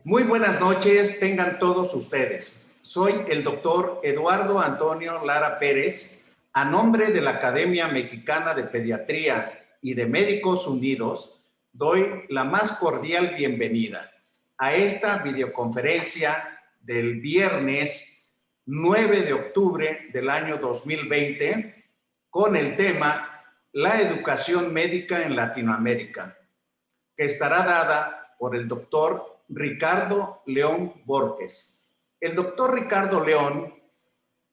Muy buenas noches, tengan todos ustedes. Soy el doctor Eduardo Antonio Lara Pérez, a nombre de la Academia Mexicana de Pediatría y de Médicos Unidos, doy la más cordial bienvenida a esta videoconferencia del viernes 9 de octubre del año 2020 con el tema La educación médica en Latinoamérica, que estará dada por el doctor Ricardo León Borges. El doctor Ricardo León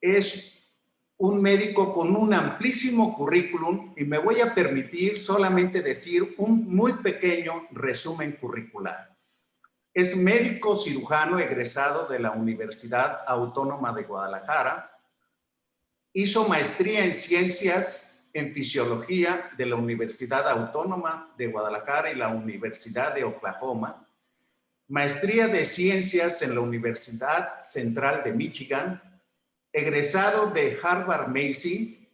es un médico con un amplísimo currículum y me voy a permitir solamente decir un muy pequeño resumen curricular. Es médico cirujano egresado de la Universidad Autónoma de Guadalajara. Hizo maestría en ciencias en fisiología de la Universidad Autónoma de Guadalajara y la Universidad de Oklahoma. Maestría de Ciencias en la Universidad Central de Michigan, egresado de Harvard Macy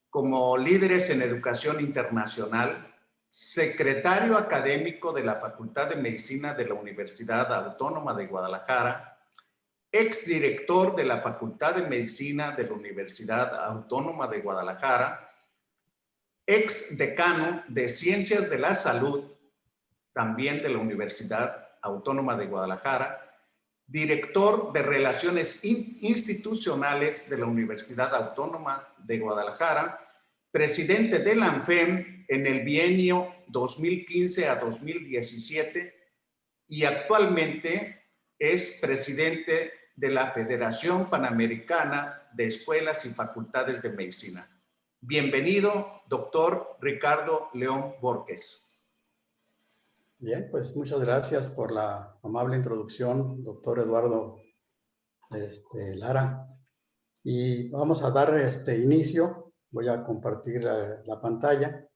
como líderes en educación internacional, secretario académico de la Facultad de Medicina de la Universidad Autónoma de Guadalajara, exdirector de la Facultad de Medicina de la Universidad Autónoma de Guadalajara, exdecano de Ciencias de la Salud, también de la Universidad Autónoma de Guadalajara, director de Relaciones Institucionales de la Universidad Autónoma de Guadalajara, presidente de la ANFEM en el bienio 2015 a 2017 y actualmente es presidente de la Federación Panamericana de Escuelas y Facultades de Medicina. Bienvenido, doctor Ricardo León Borges. Bien, pues muchas gracias por la amable introducción, doctor Eduardo Lara. Y vamos a dar inicio. Voy a compartir la pantalla.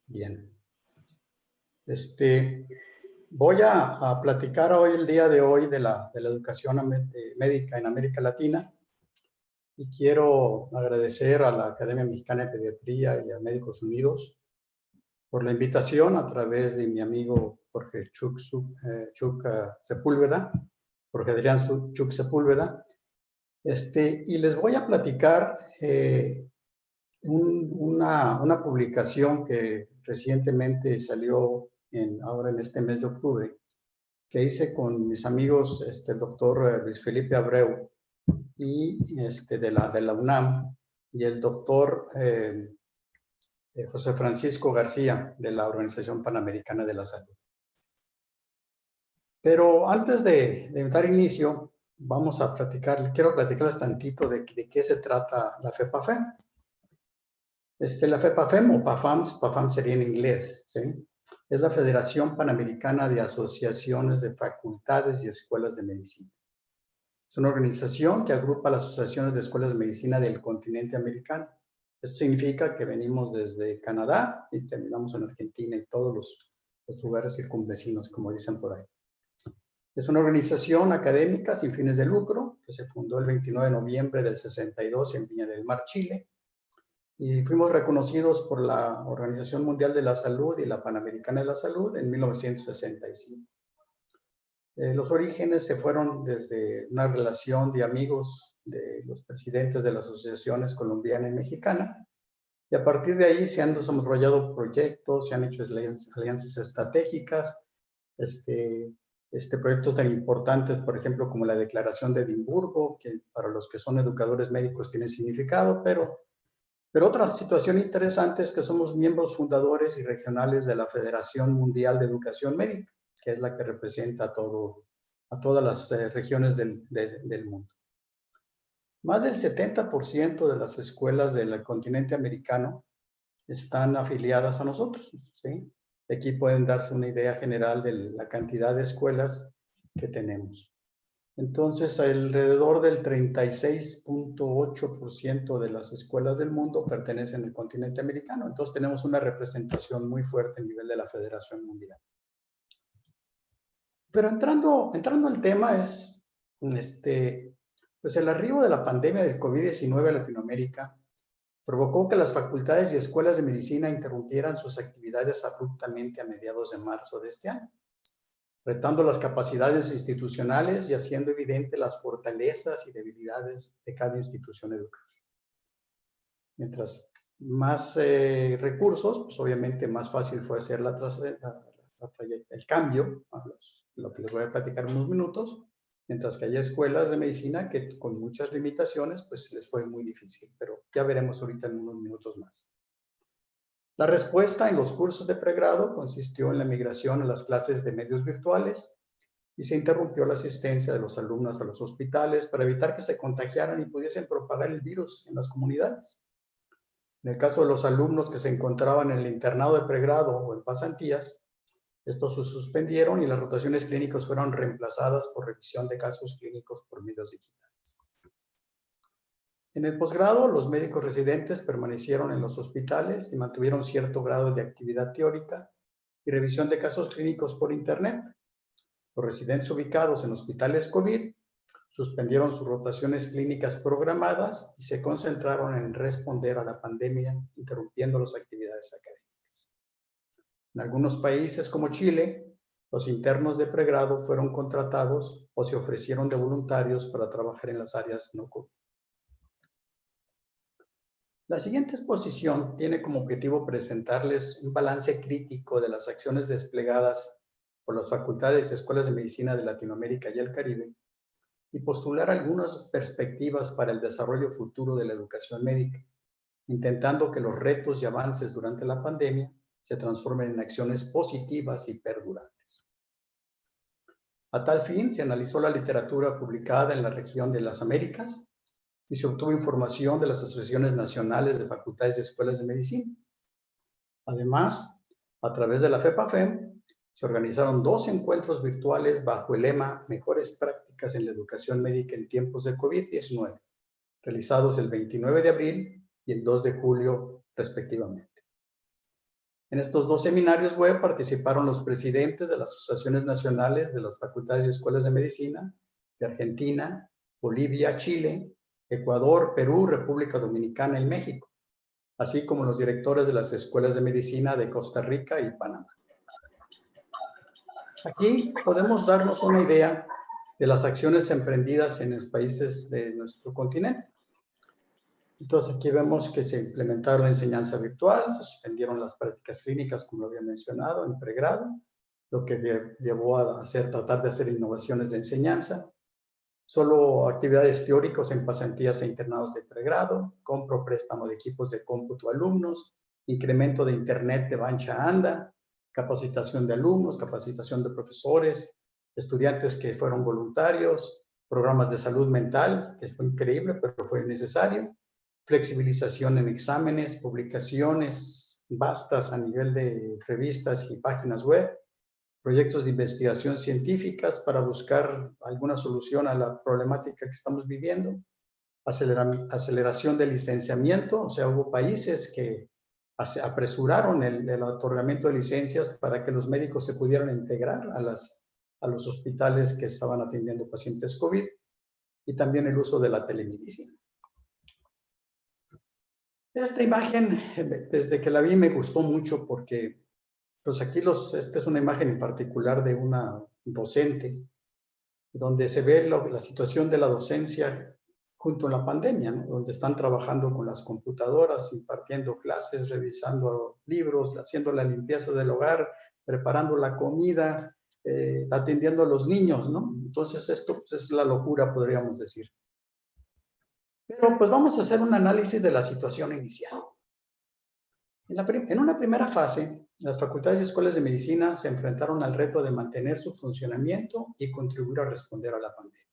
Bien. Voy a platicar hoy, el día de hoy, de la educación médica en América Latina. Y quiero agradecer a la Academia Mexicana de Pediatría y a Médicos Unidos por la invitación a través de mi amigo Jorge Sepúlveda, Jorge Adrián Chuck Sepúlveda. Y les voy a platicar una publicación que recientemente salió ahora en este mes de octubre, que hice con mis amigos, el doctor Luis Felipe Abreu y de la UNAM, y el doctor José Francisco García de la Organización Panamericana de la Salud. Pero antes de dar inicio, quiero platicarles tantito de qué se trata la FEPAFEM. La FEPAFEM o PAFAM sería en inglés, ¿sí? Es la Federación Panamericana de Asociaciones de Facultades y Escuelas de Medicina. Es una organización que agrupa las asociaciones de escuelas de medicina del continente americano. Esto significa que venimos desde Canadá y terminamos en Argentina y todos los lugares circunvecinos, como dicen por ahí. Es una organización académica sin fines de lucro que se fundó el 29 de noviembre del 62 en Viña del Mar, Chile. Y fuimos reconocidos por la Organización Mundial de la Salud y la Panamericana de la Salud en 1965. Los orígenes se fueron desde una relación de amigos de los presidentes de las asociaciones colombiana y mexicana, y a partir de ahí se han desarrollado proyectos, se han hecho alianzas estratégicas, proyectos tan importantes, por ejemplo, como la Declaración de Edimburgo, que para los que son educadores médicos tiene significado, pero otra situación interesante es que somos miembros fundadores y regionales de la Federación Mundial de Educación Médica, que es la que representa a todas las regiones del mundo. Más del 70% de las escuelas del continente americano están afiliadas a nosotros, ¿sí? Aquí pueden darse una idea general de la cantidad de escuelas que tenemos. Entonces, alrededor del 36.8% de las escuelas del mundo pertenecen al continente americano. Entonces, tenemos una representación muy fuerte a nivel de la Federación Mundial. Pero entrando al tema, Pues el arribo de la pandemia del COVID-19 a Latinoamérica provocó que las facultades y escuelas de medicina interrumpieran sus actividades abruptamente a mediados de marzo de este año, retando las capacidades institucionales y haciendo evidente las fortalezas y debilidades de cada institución educativa. Mientras más recursos, pues obviamente más fácil fue hacer el cambio, lo que les voy a platicar en unos minutos, mientras que hay escuelas de medicina que con muchas limitaciones, pues les fue muy difícil, pero ya veremos ahorita en unos minutos más. La respuesta en los cursos de pregrado consistió en la migración a las clases de medios virtuales y se interrumpió la asistencia de los alumnos a los hospitales para evitar que se contagiaran y pudiesen propagar el virus en las comunidades. En el caso de los alumnos que se encontraban en el internado de pregrado o en pasantías, estos se suspendieron y las rotaciones clínicas fueron reemplazadas por revisión de casos clínicos por medios digitales. En el posgrado, los médicos residentes permanecieron en los hospitales y mantuvieron cierto grado de actividad teórica y revisión de casos clínicos por Internet. Los residentes ubicados en hospitales COVID suspendieron sus rotaciones clínicas programadas y se concentraron en responder a la pandemia, interrumpiendo las actividades académicas. En algunos países como Chile, los internos de pregrado fueron contratados o se ofrecieron de voluntarios para trabajar en las áreas no COVID. La siguiente exposición tiene como objetivo presentarles un balance crítico de las acciones desplegadas por las facultades y escuelas de medicina de Latinoamérica y el Caribe y postular algunas perspectivas para el desarrollo futuro de la educación médica, intentando que los retos y avances durante la pandemia se transformen en acciones positivas y perdurables. A tal fin, se analizó la literatura publicada en la región de las Américas y se obtuvo información de las asociaciones nacionales de facultades y escuelas de medicina. Además, a través de la FEPAFEM, se organizaron 2 encuentros virtuales bajo el lema Mejores prácticas en la educación médica en tiempos de COVID-19, realizados el 29 de abril y el 2 de julio, respectivamente. En estos 2 seminarios web participaron los presidentes de las asociaciones nacionales de las facultades y escuelas de medicina de Argentina, Bolivia, Chile, Ecuador, Perú, República Dominicana y México, así como los directores de las escuelas de medicina de Costa Rica y Panamá. Aquí podemos darnos una idea de las acciones emprendidas en los países de nuestro continente. Entonces aquí vemos que se implementaron la enseñanza virtual, se suspendieron las prácticas clínicas, como lo había mencionado, en pregrado, lo que llevó a tratar de hacer innovaciones de enseñanza. Solo actividades teóricas en pasantías e internados de pregrado, compra o préstamo de equipos de cómputo a alumnos, incremento de internet de ancha banda, capacitación de alumnos, capacitación de profesores, estudiantes que fueron voluntarios, programas de salud mental, que fue increíble, pero fue necesario, flexibilización en exámenes, publicaciones vastas a nivel de revistas y páginas web, proyectos de investigación científicas para buscar alguna solución a la problemática que estamos viviendo, aceleración del licenciamiento, o sea, hubo países que apresuraron el otorgamiento de licencias para que los médicos se pudieran integrar a los hospitales que estaban atendiendo pacientes COVID, y también el uso de la telemedicina. Esta imagen, desde que la vi, me gustó mucho porque pues aquí esta es una imagen en particular de una docente, donde se ve la situación de la docencia junto a la pandemia, ¿no? Donde están trabajando con las computadoras, impartiendo clases, revisando libros, haciendo la limpieza del hogar, preparando la comida, atendiendo a los niños, ¿no? Entonces esto pues, es la locura, podríamos decir. Pero pues vamos a hacer un análisis de la situación inicial. En una primera fase, las facultades y escuelas de medicina se enfrentaron al reto de mantener su funcionamiento y contribuir a responder a la pandemia.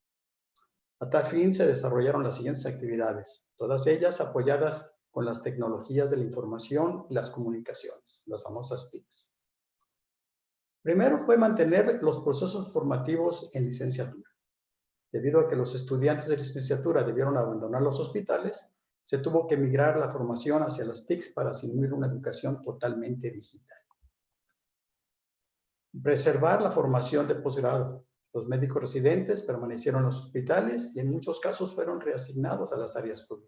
A tal fin se desarrollaron las siguientes actividades, todas ellas apoyadas con las tecnologías de la información y las comunicaciones, las famosas TICs. Primero fue mantener los procesos formativos en licenciatura. Debido a que los estudiantes de licenciatura debieron abandonar los hospitales, se tuvo que migrar la formación hacia las TICs para asumir una educación totalmente digital. Preservar la formación de posgrado. Los médicos residentes permanecieron en los hospitales y en muchos casos fueron reasignados a las áreas COVID,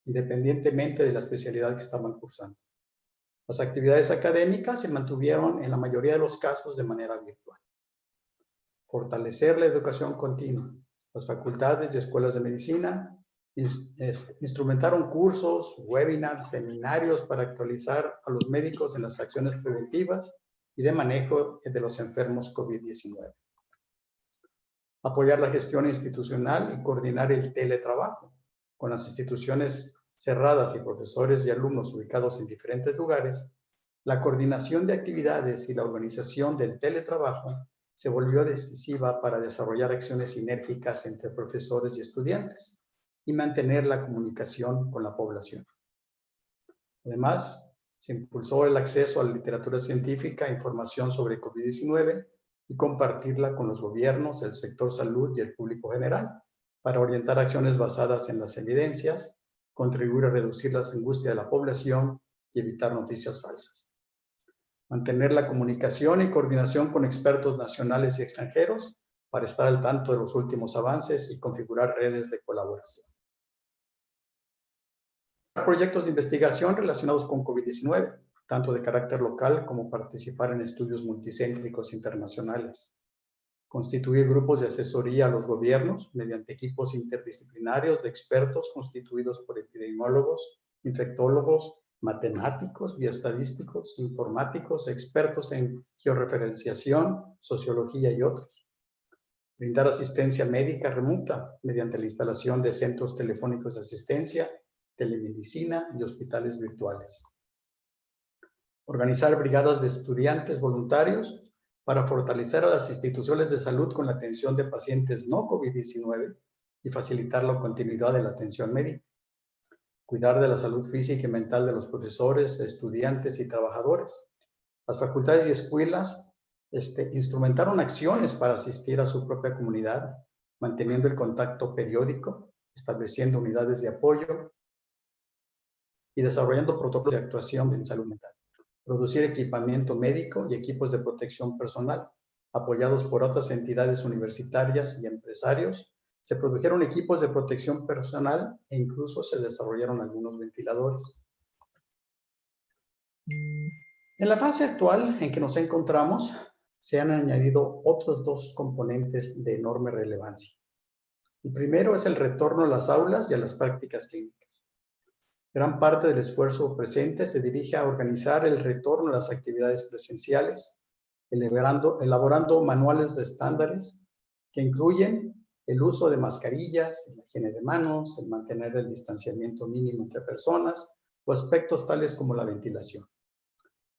independientemente de la especialidad que estaban cursando. Las actividades académicas se mantuvieron en la mayoría de los casos de manera virtual. Fortalecer la educación continua. Las facultades y escuelas de medicina instrumentaron cursos, webinars, seminarios para actualizar a los médicos en las acciones preventivas y de manejo de los enfermos COVID-19. Apoyar la gestión institucional y coordinar el teletrabajo con las instituciones cerradas y profesores y alumnos ubicados en diferentes lugares. La coordinación de actividades y la organización del teletrabajo se volvió decisiva para desarrollar acciones sinérgicas entre profesores y estudiantes y mantener la comunicación con la población. Además, se impulsó el acceso a la literatura científica e información sobre COVID-19 y compartirla con los gobiernos, el sector salud y el público general para orientar acciones basadas en las evidencias, contribuir a reducir las angustias de la población y evitar noticias falsas. Mantener la comunicación y coordinación con expertos nacionales y extranjeros para estar al tanto de los últimos avances y configurar redes de colaboración. Proyectos de investigación relacionados con COVID-19, tanto de carácter local como participar en estudios multicéntricos internacionales. Constituir grupos de asesoría a los gobiernos mediante equipos interdisciplinarios de expertos constituidos por epidemiólogos, infectólogos, matemáticos, bioestadísticos, informáticos, expertos en georreferenciación, sociología y otros. Brindar asistencia médica remota mediante la instalación de centros telefónicos de asistencia, telemedicina y hospitales virtuales. Organizar brigadas de estudiantes voluntarios para fortalecer a las instituciones de salud con la atención de pacientes no COVID-19 y facilitar la continuidad de la atención médica. Cuidar de la salud física y mental de los profesores, estudiantes y trabajadores. Las facultades y escuelas instrumentaron acciones para asistir a su propia comunidad, manteniendo el contacto periódico, estableciendo unidades de apoyo y desarrollando protocolos de actuación en salud mental. Producir equipamiento médico y equipos de protección personal, apoyados por otras entidades universitarias y empresarios. Se produjeron equipos de protección personal e incluso se desarrollaron algunos ventiladores. En la fase actual en que nos encontramos, se han añadido otros dos componentes de enorme relevancia. El primero es el retorno a las aulas y a las prácticas clínicas. Gran parte del esfuerzo presente se dirige a organizar el retorno a las actividades presenciales, elaborando manuales de estándares que incluyen el uso de mascarillas, la higiene de manos, el mantener el distanciamiento mínimo entre personas o aspectos tales como la ventilación.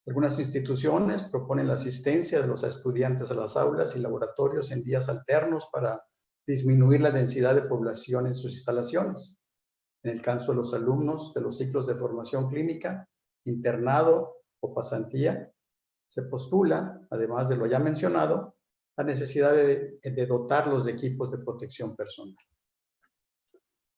Algunas instituciones proponen la asistencia de los estudiantes a las aulas y laboratorios en días alternos para disminuir la densidad de población en sus instalaciones. En el caso de los alumnos de los ciclos de formación clínica, internado o pasantía, se postula, además de lo ya mencionado, la necesidad de dotarlos de equipos de protección personal.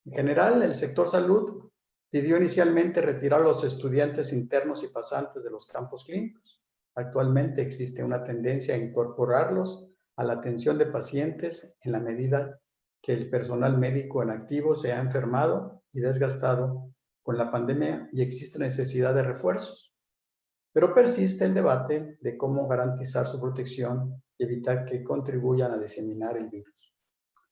En general, el sector salud pidió inicialmente retirar a los estudiantes internos y pasantes de los campos clínicos. Actualmente existe una tendencia a incorporarlos a la atención de pacientes en la medida que el personal médico en activo se ha enfermado y desgastado con la pandemia y existe necesidad de refuerzos. Pero persiste el debate de cómo garantizar su protección y evitar que contribuyan a diseminar el virus.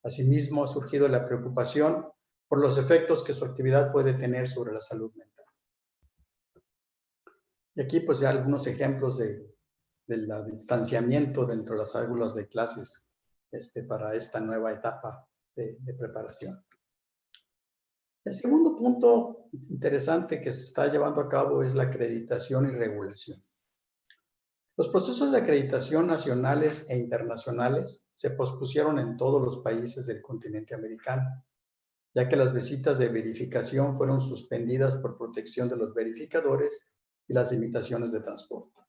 Asimismo, ha surgido la preocupación por los efectos que su actividad puede tener sobre la salud mental. Y aquí pues ya algunos ejemplos del distanciamiento dentro de las aulas de clases para esta nueva etapa de preparación. El segundo punto interesante que se está llevando a cabo es la acreditación y regulación. Los procesos de acreditación nacionales e internacionales se pospusieron en todos los países del continente americano, ya que las visitas de verificación fueron suspendidas por protección de los verificadores y las limitaciones de transporte.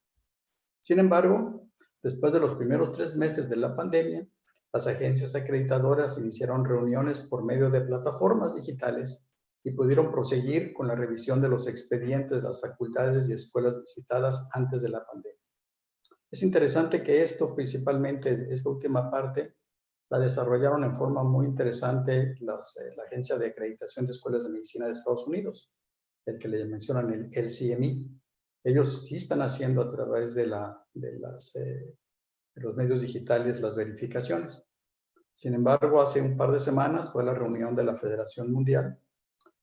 Sin embargo, después de los primeros 3 meses de la pandemia, las agencias acreditadoras iniciaron reuniones por medio de plataformas digitales y pudieron proseguir con la revisión de los expedientes de las facultades y escuelas visitadas antes de la pandemia. Es interesante que esto, principalmente esta última parte, la desarrollaron en forma muy interesante la Agencia de Acreditación de Escuelas de Medicina de Estados Unidos, el que le mencionan el LCME. Ellos sí están haciendo a través de los medios digitales las verificaciones. Sin embargo, hace un par de semanas fue la reunión de la Federación Mundial,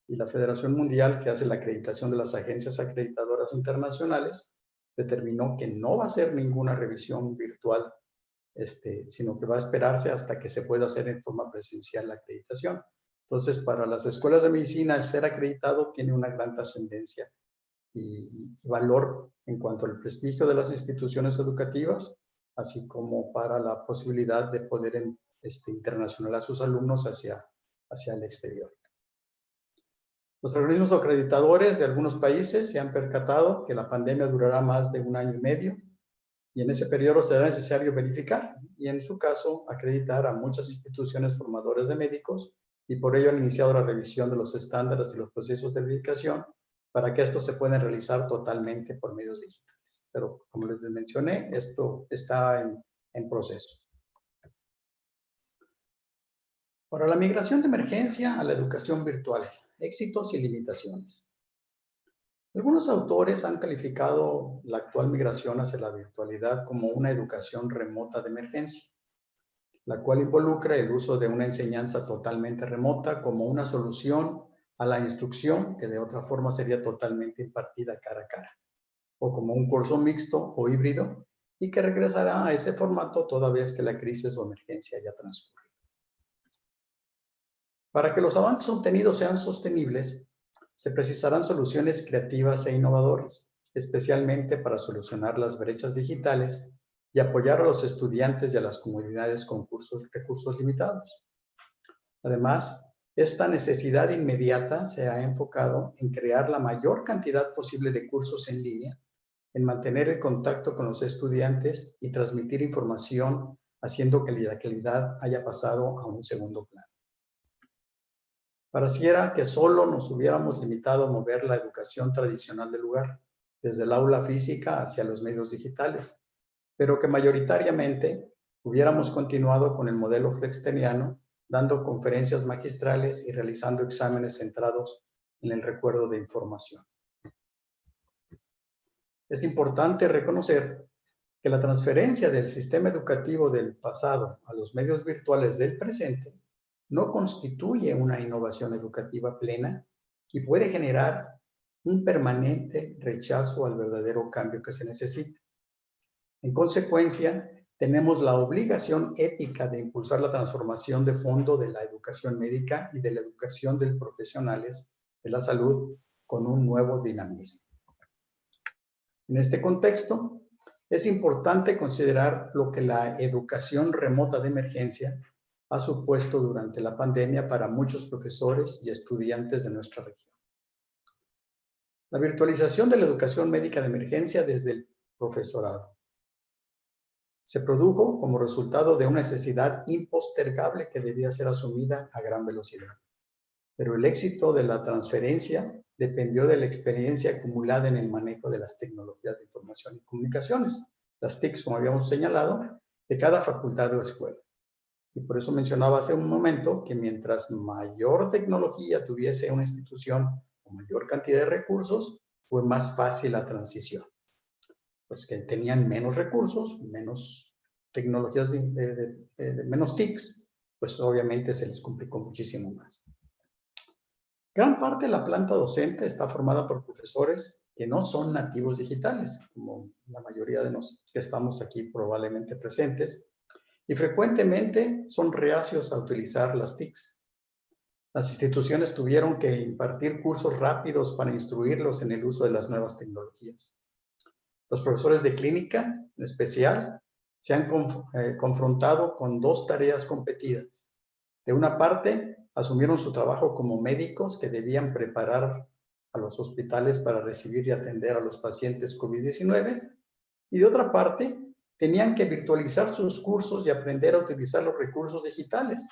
y la Federación Mundial, que hace la acreditación de las agencias acreditadoras internacionales, determinó que no va a hacer ninguna revisión virtual, sino que va a esperarse hasta que se pueda hacer en forma presencial la acreditación. Entonces, para las escuelas de medicina, el ser acreditado tiene una gran trascendencia y valor en cuanto al prestigio de las instituciones educativas, así como para la posibilidad de poder internacionalizar a sus alumnos hacia el exterior. Los organismos acreditadores de algunos países se han percatado que la pandemia durará más de 1 año y medio, y en ese periodo será necesario verificar y, en su caso, acreditar a muchas instituciones formadoras de médicos, y por ello han iniciado la revisión de los estándares y los procesos de verificación para que estos se puedan realizar totalmente por medios digitales. Pero, como les mencioné, esto está en proceso. Para la migración de emergencia a la educación virtual, éxitos y limitaciones. Algunos autores han calificado la actual migración hacia la virtualidad como una educación remota de emergencia, la cual involucra el uso de una enseñanza totalmente remota como una solución a la instrucción que de otra forma sería totalmente impartida cara a cara, o como un curso mixto o híbrido, y que regresará a ese formato toda vez que la crisis o emergencia haya transcurrido. Para que los avances obtenidos sean sostenibles, se precisarán soluciones creativas e innovadoras, especialmente para solucionar las brechas digitales y apoyar a los estudiantes y a las comunidades con recursos limitados. Además, esta necesidad inmediata se ha enfocado en crear la mayor cantidad posible de cursos en línea, en mantener el contacto con los estudiantes y transmitir información, haciendo que la calidad haya pasado a un segundo plano. Pareciera que solo nos hubiéramos limitado a mover la educación tradicional del lugar, desde el aula física hacia los medios digitales, pero que mayoritariamente hubiéramos continuado con el modelo flexteniano, dando conferencias magistrales y realizando exámenes centrados en el recuerdo de información. Es importante reconocer que la transferencia del sistema educativo del pasado a los medios virtuales del presente no constituye una innovación educativa plena y puede generar un permanente rechazo al verdadero cambio que se necesita. En consecuencia, tenemos la obligación ética de impulsar la transformación de fondo de la educación médica y de la educación de profesionales de la salud con un nuevo dinamismo. En este contexto, es importante considerar lo que la educación remota de emergencia ha supuesto durante la pandemia para muchos profesores y estudiantes de nuestra región. La virtualización de la educación médica de emergencia desde el profesorado se produjo como resultado de una necesidad impostergable que debía ser asumida a gran velocidad. Pero el éxito de la transferencia dependió de la experiencia acumulada en el manejo de las tecnologías de información y comunicaciones, las TICs, como habíamos señalado, de cada facultad o escuela. Y por eso mencionaba hace un momento que mientras mayor tecnología tuviese una institución o mayor cantidad de recursos, fue más fácil la transición. Pues que tenían menos recursos, menos tecnologías, menos TICs, pues obviamente se les complicó muchísimo más. Gran parte de la planta docente está formada por profesores que no son nativos digitales, como la mayoría de los que estamos aquí probablemente presentes, y frecuentemente son reacios a utilizar las TICs. Las instituciones tuvieron que impartir cursos rápidos para instruirlos en el uso de las nuevas tecnologías. Los profesores de clínica, en especial, se han confrontado con dos tareas competidas. De una parte, asumieron su trabajo como médicos que debían preparar a los hospitales para recibir y atender a los pacientes COVID-19, y de otra parte, tenían que virtualizar sus cursos y aprender a utilizar los recursos digitales.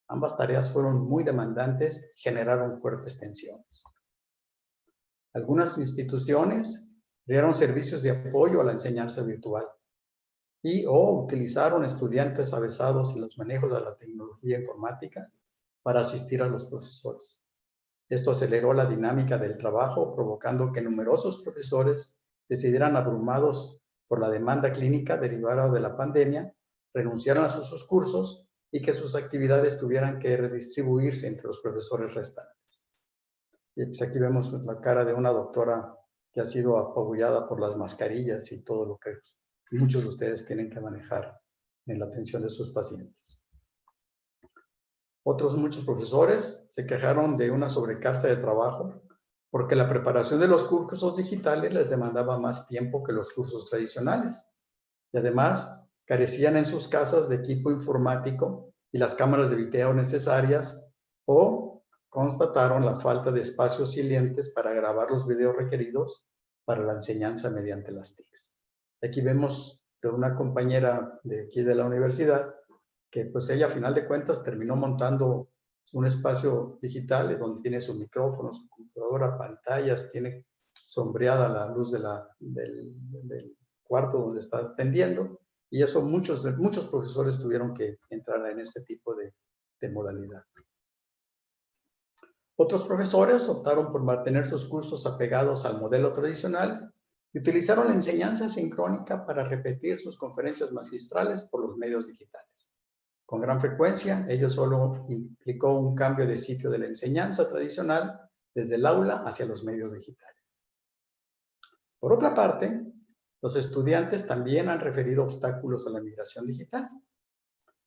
Ambas tareas fueron muy demandantes y generaron fuertes tensiones. Algunas instituciones crearon servicios de apoyo a la enseñanza virtual. o utilizaron estudiantes avesados en los manejos de la tecnología informática para asistir a los profesores. Esto aceleró la dinámica del trabajo, provocando que numerosos profesores decidieran, abrumados por la demanda clínica derivada de la pandemia, renunciaran a sus cursos y que sus actividades tuvieran que redistribuirse entre los profesores restantes. Y pues aquí vemos la cara de una doctora que ha sido apabullada por las mascarillas y todo lo que muchos de ustedes tienen que manejar en la atención de sus pacientes. Muchos profesores se quejaron de una sobrecarga de trabajo porque la preparación de los cursos digitales les demandaba más tiempo que los cursos tradicionales. Y además, carecían en sus casas de equipo informático y las cámaras de video necesarias, o constataron la falta de espacios silentes para grabar los videos requeridos para la enseñanza mediante las TICs. Aquí vemos de una compañera de aquí de la universidad que pues ella a final de cuentas terminó montando un espacio digital donde tiene su micrófono, su computadora, pantallas, tiene sombreada la luz del cuarto donde está atendiendo, y eso muchos profesores tuvieron que entrar en este tipo de modalidad. Otros profesores optaron por mantener sus cursos apegados al modelo tradicional y utilizaron la enseñanza sincrónica para repetir sus conferencias magistrales por los medios digitales. Con gran frecuencia, ello solo implicó un cambio de sitio de la enseñanza tradicional desde el aula hacia los medios digitales. Por otra parte, los estudiantes también han referido obstáculos a la migración digital.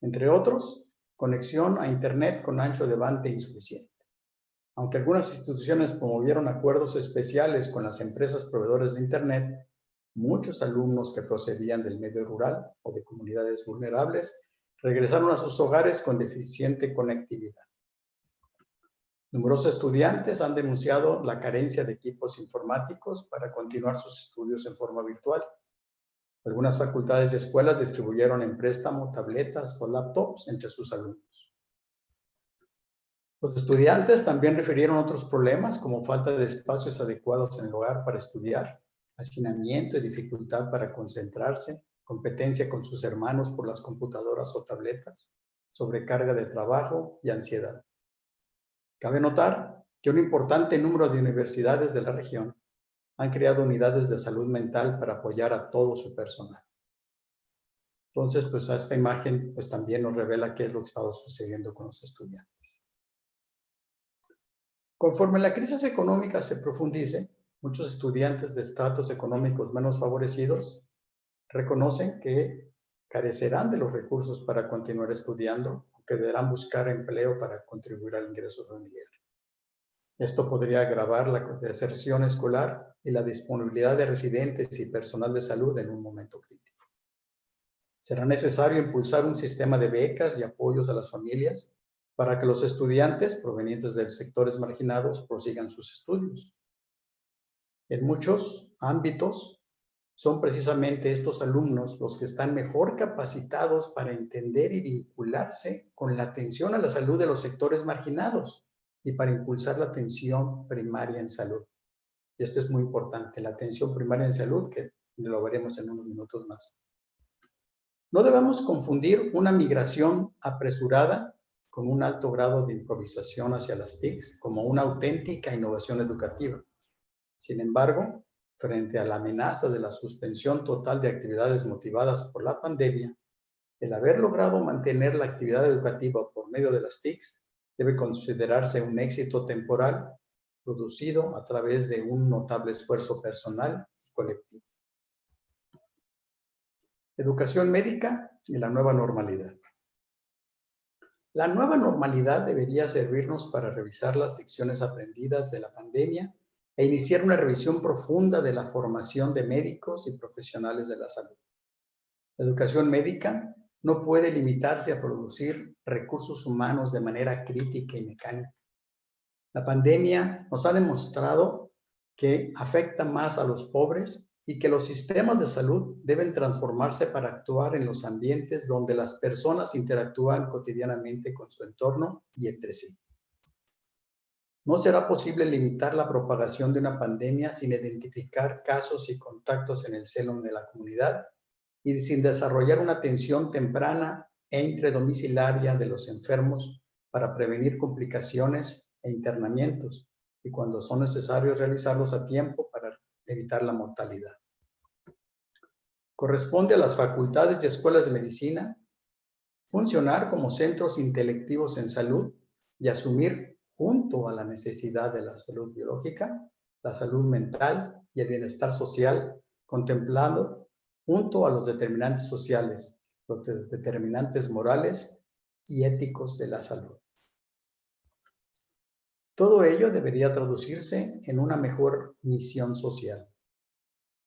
Entre otros, conexión a Internet con ancho de banda insuficiente. Aunque algunas instituciones promovieron acuerdos especiales con las empresas proveedores de Internet, muchos alumnos que procedían del medio rural o de comunidades vulnerables regresaron a sus hogares con deficiente conectividad. Numerosos estudiantes han denunciado la carencia de equipos informáticos para continuar sus estudios en forma virtual. Algunas facultades y escuelas distribuyeron en préstamo tabletas o laptops entre sus alumnos. Los estudiantes también refirieron otros problemas como falta de espacios adecuados en el hogar para estudiar, hacinamiento y dificultad para concentrarse, competencia con sus hermanos por las computadoras o tabletas, sobrecarga de trabajo y ansiedad. Cabe notar que un importante número de universidades de la región han creado unidades de salud mental para apoyar a todo su personal. Entonces, pues esta imagen pues también nos revela qué es lo que está sucediendo con los estudiantes. Conforme la crisis económica se profundice, muchos estudiantes de estratos económicos menos favorecidos reconocen que carecerán de los recursos para continuar estudiando o que deberán buscar empleo para contribuir al ingreso familiar. Esto podría agravar la deserción escolar y la disponibilidad de residentes y personal de salud en un momento crítico. Será necesario impulsar un sistema de becas y apoyos a las familias para que los estudiantes provenientes de sectores marginados prosigan sus estudios. En muchos ámbitos, son precisamente estos alumnos los que están mejor capacitados para entender y vincularse con la atención a la salud de los sectores marginados y para impulsar la atención primaria en salud. Y esto es muy importante, la atención primaria en salud, que lo veremos en unos minutos más. No debemos confundir una migración apresurada con un alto grado de improvisación hacia las TICs como una auténtica innovación educativa. Sin embargo, frente a la amenaza de la suspensión total de actividades motivadas por la pandemia, el haber logrado mantener la actividad educativa por medio de las TICs debe considerarse un éxito temporal producido a través de un notable esfuerzo personal y colectivo. Educación médica y la nueva normalidad. La nueva normalidad debería servirnos para revisar las lecciones aprendidas de la pandemia e iniciar una revisión profunda de la formación de médicos y profesionales de la salud. La educación médica no puede limitarse a producir recursos humanos de manera crítica y mecánica. La pandemia nos ha demostrado que afecta más a los pobres y que los sistemas de salud deben transformarse para actuar en los ambientes donde las personas interactúan cotidianamente con su entorno y entre sí. No será posible limitar la propagación de una pandemia sin identificar casos y contactos en el seno de la comunidad y sin desarrollar una atención temprana e intradomiciliaria de los enfermos para prevenir complicaciones e internamientos, y cuando son necesarios realizarlos a tiempo para evitar la mortalidad. Corresponde a las facultades y escuelas de medicina funcionar como centros intelectivos en salud y asumir, junto a la necesidad de la salud biológica, la salud mental y el bienestar social, contemplando junto a los determinantes sociales, los determinantes morales y éticos de la salud. Todo ello debería traducirse en una mejor misión social,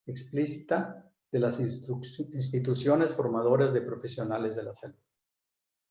explícita de las instituciones formadoras de profesionales de la salud.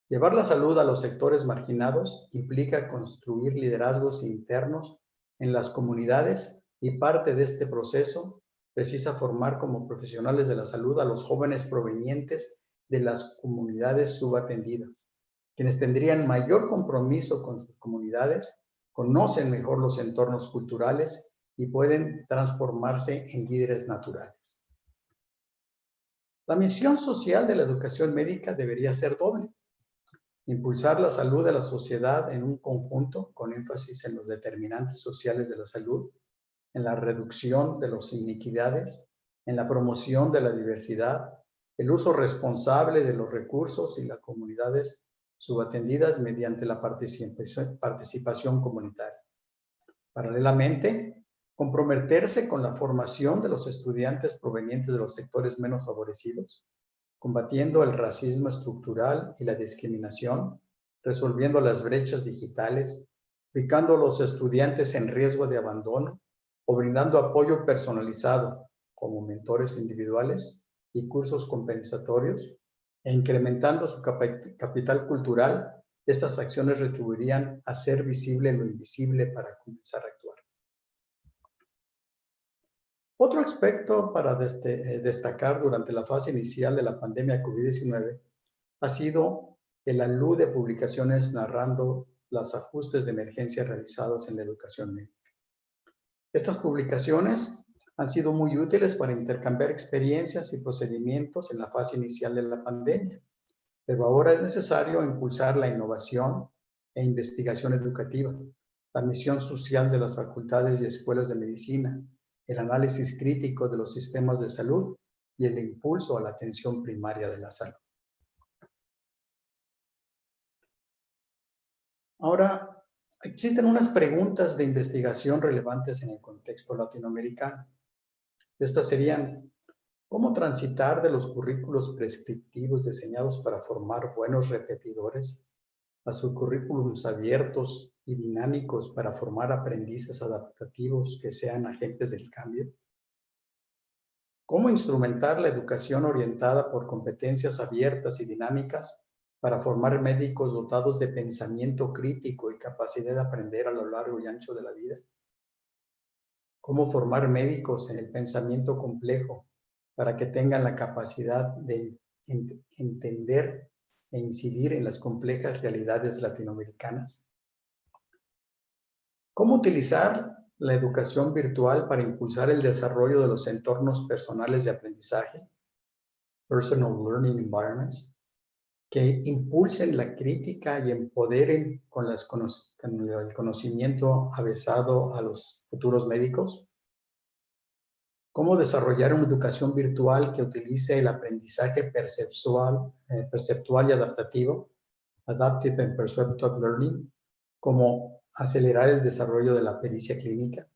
Llevar la salud a los sectores marginados implica construir liderazgos internos en las comunidades, y parte de este proceso precisa formar como profesionales de la salud a los jóvenes provenientes de las comunidades subatendidas, quienes tendrían mayor compromiso con sus comunidades, conocen mejor los entornos culturales y pueden transformarse en líderes naturales. La misión social de la educación médica debería ser doble: impulsar la salud de la sociedad en un conjunto, con énfasis en los determinantes sociales de la salud, en la reducción de las inequidades, en la promoción de la diversidad, el uso responsable de los recursos y las comunidades subatendidas mediante la participación comunitaria. Paralelamente, comprometerse con la formación de los estudiantes provenientes de los sectores menos favorecidos, combatiendo el racismo estructural y la discriminación, resolviendo las brechas digitales, ubicando a los estudiantes en riesgo de abandono o brindando apoyo personalizado como mentores individuales y cursos compensatorios, e incrementando su capital cultural. Estas acciones retribuirían a hacer visible lo invisible para comenzar a actuar. Otro aspecto para destacar durante la fase inicial de la pandemia COVID-19 ha sido el alud de publicaciones narrando los ajustes de emergencia realizados en la educación médica. Estas publicaciones han sido muy útiles para intercambiar experiencias y procedimientos en la fase inicial de la pandemia, pero ahora es necesario impulsar la innovación e investigación educativa, la misión social de las facultades y escuelas de medicina, el análisis crítico de los sistemas de salud y el impulso a la atención primaria de la salud. Ahora, existen unas preguntas de investigación relevantes en el contexto latinoamericano. Estas serían: ¿cómo transitar de los currículos prescriptivos diseñados para formar buenos repetidores a sus currículums abiertos y dinámicos para formar aprendices adaptativos que sean agentes del cambio? ¿Cómo instrumentar la educación orientada por competencias abiertas y dinámicas para formar médicos dotados de pensamiento crítico y capacidad de aprender a lo largo y ancho de la vida? ¿Cómo formar médicos en el pensamiento complejo para que tengan la capacidad de entender e incidir en las complejas realidades latinoamericanas? ¿Cómo utilizar la educación virtual para impulsar el desarrollo de los entornos personales de aprendizaje, personal learning environments, que impulsen la crítica y empoderen con el conocimiento avezado a los futuros médicos? ¿Cómo desarrollar una educación virtual que utilice el aprendizaje perceptual y adaptativo, Adaptive and Perceptual Learning, como acelerar el desarrollo de la pericia clínica?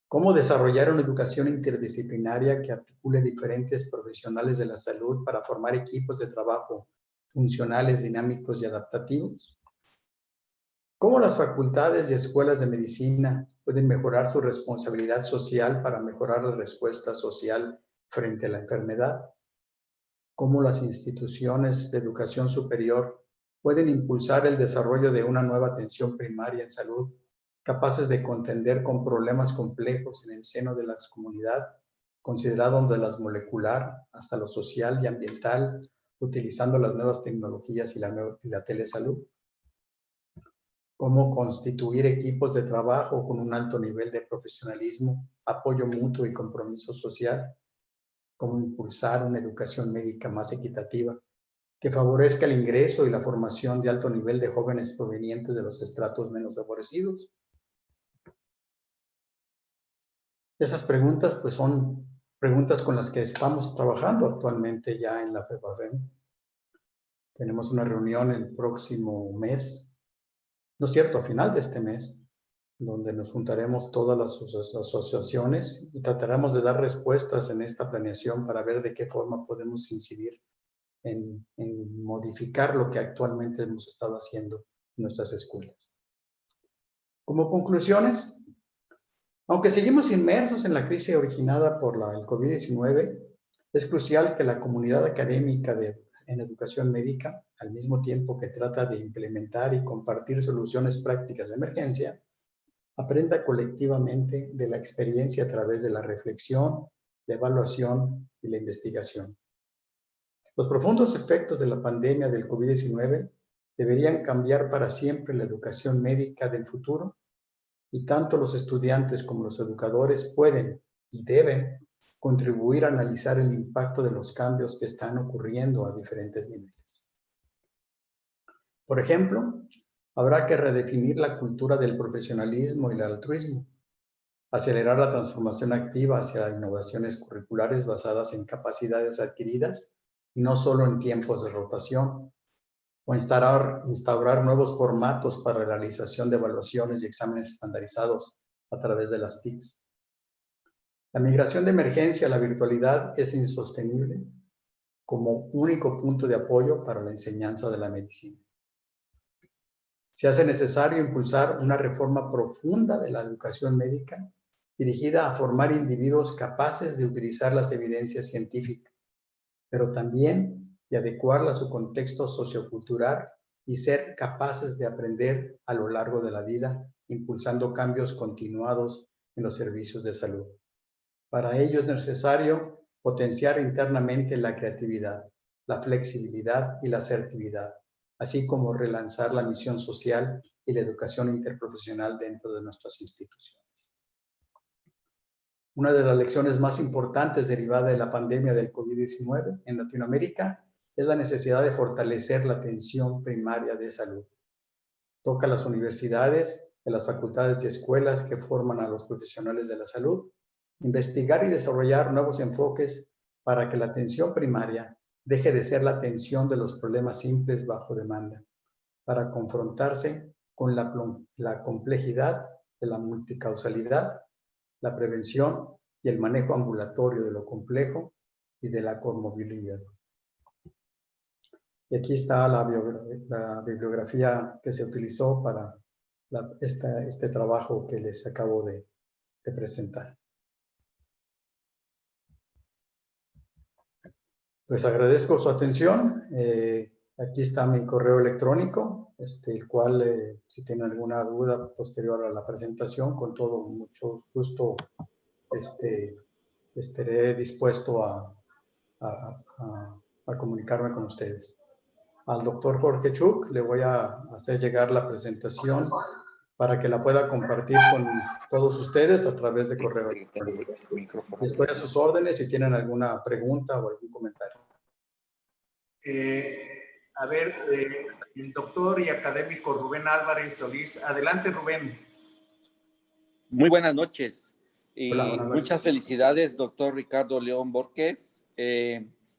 ¿Cómo desarrollar una educación interdisciplinaria que articule diferentes profesionales de la salud para formar equipos de trabajo funcionales, dinámicos y adaptativos? ¿Cómo las facultades y escuelas de medicina pueden mejorar su responsabilidad social para mejorar la respuesta social frente a la enfermedad? ¿Cómo las instituciones de educación superior pueden impulsar el desarrollo de una nueva atención primaria en salud, capaces de contender con problemas complejos en el seno de la comunidad, considerando desde lo molecular hasta lo social y ambiental, utilizando las nuevas tecnologías y la telesalud? ¿Cómo constituir equipos de trabajo con un alto nivel de profesionalismo, apoyo mutuo y compromiso social? cómo impulsar una educación médica más equitativa que favorezca el ingreso y la formación de alto nivel de jóvenes provenientes de los estratos menos favorecidos. Esas preguntas pues son preguntas con las que estamos trabajando actualmente ya en la FEPAFEM. Tenemos una reunión el próximo mes, no es cierto, a final de este mes, donde nos juntaremos todas las asociaciones y trataremos de dar respuestas en esta planeación para ver de qué forma podemos incidir en modificar lo que actualmente hemos estado haciendo en nuestras escuelas. Como conclusiones, aunque seguimos inmersos en la crisis originada por el COVID-19, es crucial que la comunidad académica en educación médica, al mismo tiempo que trata de implementar y compartir soluciones prácticas de emergencia, aprenda colectivamente de la experiencia a través de la reflexión, la evaluación y la investigación. Los profundos efectos de la pandemia del COVID-19 deberían cambiar para siempre la educación médica del futuro y tanto los estudiantes como los educadores pueden y deben contribuir a analizar el impacto de los cambios que están ocurriendo a diferentes niveles. Por ejemplo, habrá que redefinir la cultura del profesionalismo y el altruismo, acelerar la transformación activa hacia innovaciones curriculares basadas en capacidades adquiridas y no solo en tiempos de rotación, o instaurar nuevos formatos para la realización de evaluaciones y exámenes estandarizados a través de las TICs. La migración de emergencia a la virtualidad es insostenible como único punto de apoyo para la enseñanza de la medicina. Se hace necesario impulsar una reforma profunda de la educación médica dirigida a formar individuos capaces de utilizar las evidencias científicas, pero también de adecuarla a su contexto sociocultural y ser capaces de aprender a lo largo de la vida, impulsando cambios continuados en los servicios de salud. Para ello es necesario potenciar internamente la creatividad, la flexibilidad y la asertividad, así como relanzar la misión social y la educación interprofesional dentro de nuestras instituciones. Una de las lecciones más importantes derivada de la pandemia del COVID-19 en Latinoamérica es la necesidad de fortalecer la atención primaria de salud. Toca a las universidades, a las facultades y escuelas que forman a los profesionales de la salud, investigar y desarrollar nuevos enfoques para que la atención primaria deje de ser la atención de los problemas simples bajo demanda, para confrontarse con la complejidad de la multicausalidad, la prevención y el manejo ambulatorio de lo complejo y de la comorbilidad. Y aquí está la bibliografía que se utilizó para este trabajo que les acabo de presentar. Pues agradezco su atención. Aquí está mi correo electrónico, el cual, si tienen alguna duda posterior a la presentación, con todo mucho gusto estaré dispuesto a comunicarme con ustedes. Al doctor Jorge Chuk le voy a hacer llegar la presentación para que la pueda compartir con todos ustedes a través de correo electrónico. Y estoy a sus órdenes si tienen alguna pregunta o algún comentario. El doctor y académico Rubén Álvarez Solís. Adelante, Rubén. Muy buenas noches. Y hola, buenas noches. Muchas felicidades, doctor Ricardo León Borges.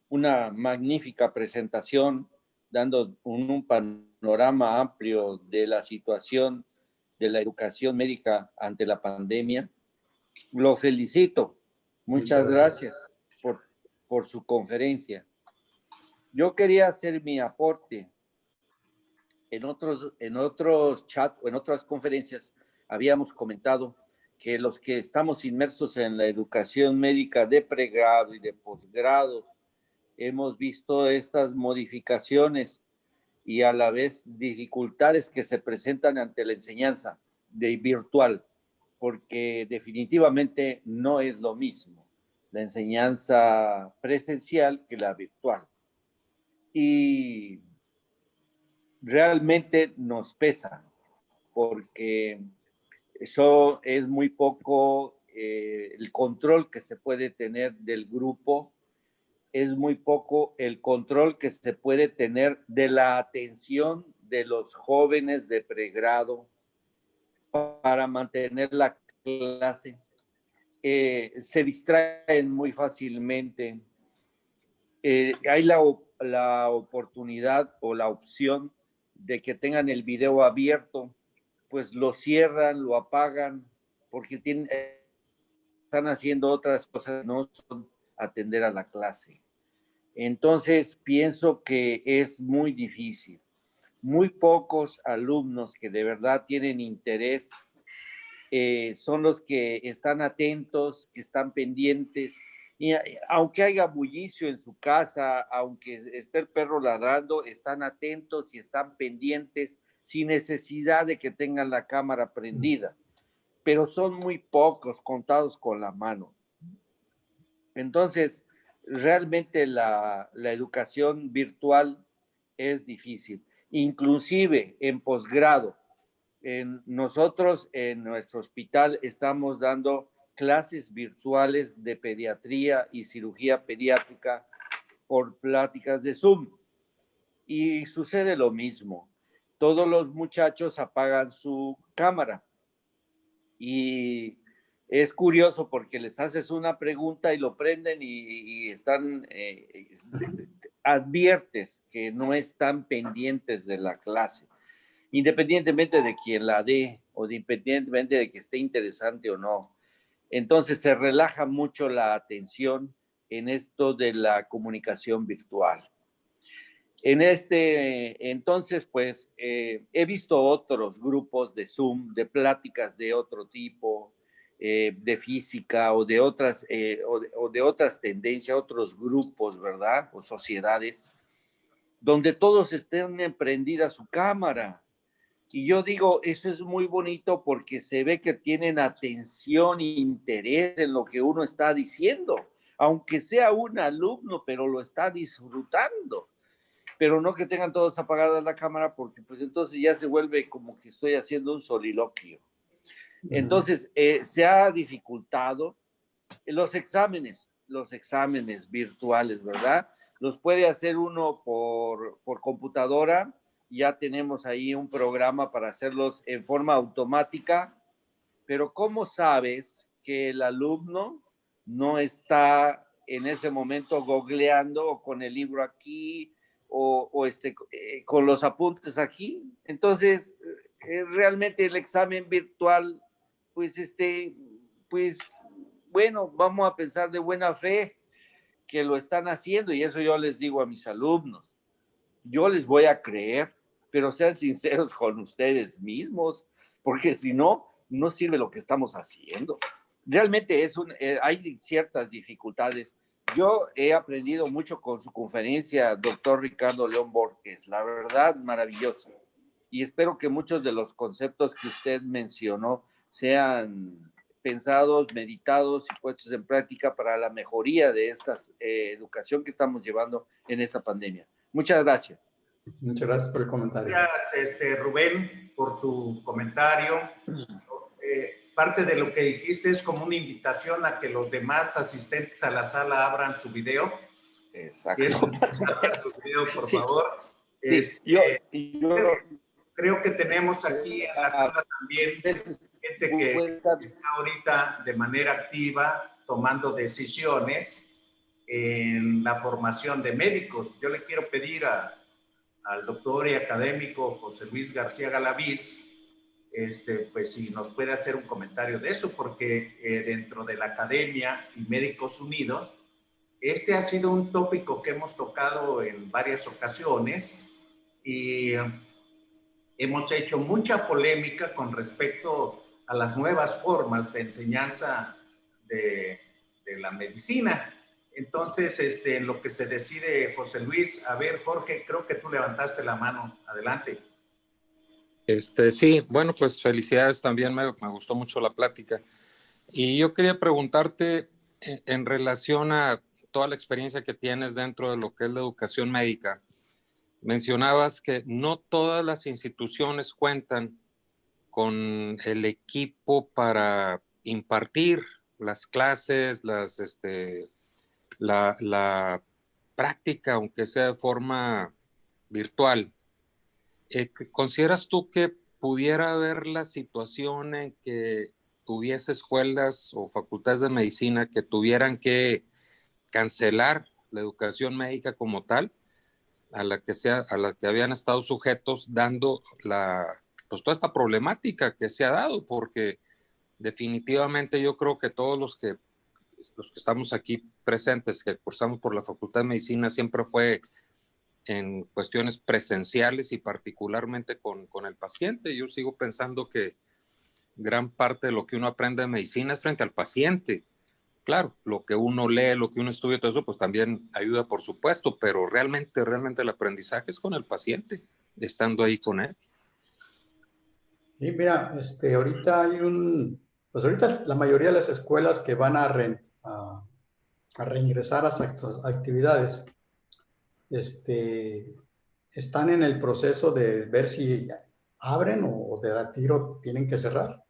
Una magnífica presentación, dando un panorama amplio de la situación de la educación médica ante la pandemia. Lo felicito. Muchas gracias por su conferencia. Yo quería hacer mi aporte. En otros chats o en otras conferencias habíamos comentado que los que estamos inmersos en la educación médica de pregrado y de posgrado hemos visto estas modificaciones y a la vez dificultades que se presentan ante la enseñanza de virtual, porque definitivamente no es lo mismo la enseñanza presencial que la virtual. Y realmente nos pesa, porque eso es muy poco el control que se puede tener del grupo es muy poco el control que se puede tener de la atención de los jóvenes de pregrado para mantener la clase. Se distraen muy fácilmente. Hay la oportunidad o la opción de que tengan el video abierto, pues lo cierran, lo apagan, porque están haciendo otras cosas, no son atender a la clase. Entonces, pienso que es muy difícil. Muy pocos alumnos que de verdad tienen interés son los que están atentos, que están pendientes. Y aunque haya bullicio en su casa, aunque esté el perro ladrando, están atentos y están pendientes sin necesidad de que tengan la cámara prendida. Pero son muy pocos, contados con la mano. Entonces, realmente la educación virtual es difícil. Inclusive en posgrado, nosotros en nuestro hospital estamos dando clases virtuales de pediatría y cirugía pediátrica por pláticas de Zoom. Y sucede lo mismo. Todos los muchachos apagan su cámara y es curioso porque les haces una pregunta y lo prenden y están, adviertes que no están pendientes de la clase, independientemente de quién la dé o independientemente de que esté interesante o no. Entonces se relaja mucho la atención en esto de la comunicación virtual. Entonces, pues, he visto otros grupos de Zoom, de pláticas de otro tipo, de física o de otras tendencias, otros grupos, ¿verdad? O sociedades, donde todos estén prendida su cámara. Y yo digo, eso es muy bonito porque se ve que tienen atención e interés en lo que uno está diciendo, aunque sea un alumno, pero lo está disfrutando. Pero no que tengan todos apagadas la cámara porque pues entonces ya se vuelve como que estoy haciendo un soliloquio. Entonces, se ha dificultado los exámenes virtuales, ¿verdad? Los puede hacer uno por computadora. Ya tenemos ahí un programa para hacerlos en forma automática, pero ¿cómo sabes que el alumno no está en ese momento googleando o con el libro aquí o con los apuntes aquí? Entonces, realmente el examen virtual, pues, pues, bueno, vamos a pensar de buena fe que lo están haciendo y eso yo les digo a mis alumnos. Yo les voy a creer, pero sean sinceros con ustedes mismos, porque si no, no sirve lo que estamos haciendo. Realmente hay ciertas dificultades. Yo he aprendido mucho con su conferencia, doctor Ricardo León Borges, la verdad, maravilloso. Y espero que muchos de los conceptos que usted mencionó sean pensados, meditados y puestos en práctica para la mejoría de esta educación que estamos llevando en esta pandemia. Muchas gracias. Muchas gracias por el comentario. Gracias, Rubén, por tu comentario. Parte de lo que dijiste es como una invitación a que los demás asistentes a la sala abran su video. Exacto. Si abran su video, por favor. Sí, creo que tenemos aquí en la sala también gente que está ahorita de manera activa tomando decisiones en la formación de médicos. Yo le quiero pedir al doctor y académico José Luis García Galaviz, pues si nos puede hacer un comentario de eso, porque dentro de la academia y Médicos Unidos, ha sido un tópico que hemos tocado en varias ocasiones y hemos hecho mucha polémica con respecto a las nuevas formas de enseñanza de la medicina. Entonces, en lo que se decide, José Luis, a ver, Jorge, creo que tú levantaste la mano. Adelante. Sí, bueno, pues felicidades también, me gustó mucho la plática. Y yo quería preguntarte en relación a toda la experiencia que tienes dentro de lo que es la educación médica. Mencionabas que no todas las instituciones cuentan con el equipo para impartir las clases, la práctica, aunque sea de forma virtual, ¿consideras tú que pudiera haber la situación en que hubiese escuelas o facultades de medicina que tuvieran que cancelar la educación médica como tal, a la que habían estado sujetos, dando pues toda esta problemática que se ha dado? Porque definitivamente yo creo que todos los que estamos aquí presentes, que cursamos por la Facultad de Medicina, siempre fue en cuestiones presenciales y particularmente con el paciente. Yo sigo pensando que gran parte de lo que uno aprende de medicina es frente al paciente. Claro, lo que uno lee, lo que uno estudia, todo eso, pues también ayuda, por supuesto, pero realmente el aprendizaje es con el paciente, estando ahí con él. Sí, mira, ahorita pues ahorita la mayoría de las escuelas que van a reingresar a sus actividades, están en el proceso de ver si abren o de a tiro tienen que cerrar.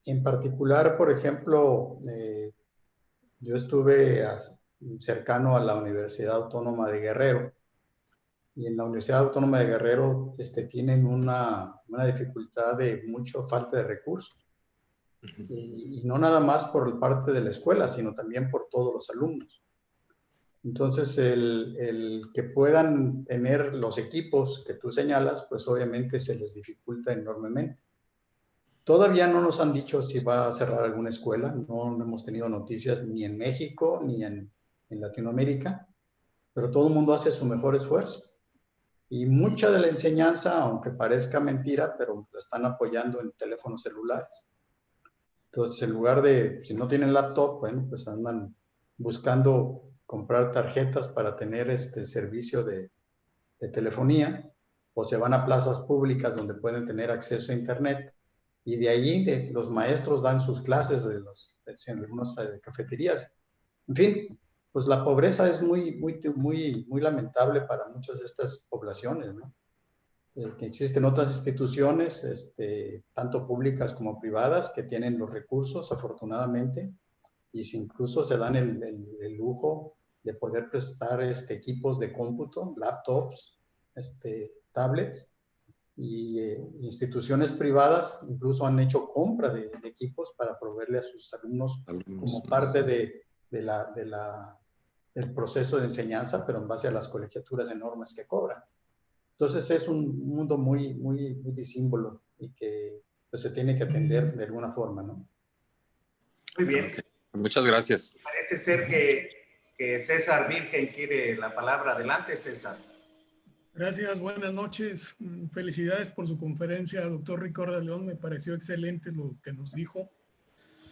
En particular, por ejemplo, yo estuve cercano a la Universidad Autónoma de Guerrero, y en la Universidad Autónoma de Guerrero tienen una dificultad de mucha falta de recursos. Y no nada más por parte de la escuela, sino también por todos los alumnos. Entonces, el que puedan tener los equipos que tú señalas, pues obviamente se les dificulta enormemente. Todavía no nos han dicho si va a cerrar alguna escuela, no hemos tenido noticias ni en México ni en Latinoamérica, pero todo el mundo hace su mejor esfuerzo. Y mucha de la enseñanza, aunque parezca mentira, pero la están apoyando en teléfonos celulares. Entonces, en lugar de, si no tienen laptop, bueno, pues andan buscando comprar tarjetas para tener servicio de telefonía, o se van a plazas públicas donde pueden tener acceso a internet, y de ahí los maestros dan sus clases en algunas cafeterías. En fin, pues la pobreza es muy lamentable para muchas de estas poblaciones, ¿no? Que existen otras instituciones, tanto públicas como privadas, que tienen los recursos, afortunadamente, y incluso se dan el lujo de poder prestar equipos de cómputo, laptops, tablets, y instituciones privadas incluso han hecho compra de equipos para proveerle a sus alumnos como parte del proceso de enseñanza, pero en base a las colegiaturas enormes que cobran. Entonces es un mundo muy disímbolo y que pues, se tiene que atender de alguna forma, ¿no? Muy bien. Okay. Muchas gracias. Parece ser que César Virgen quiere la palabra. Adelante, César. Gracias, buenas noches. Felicidades por su conferencia, doctor Ricardo León. Me pareció excelente lo que nos dijo.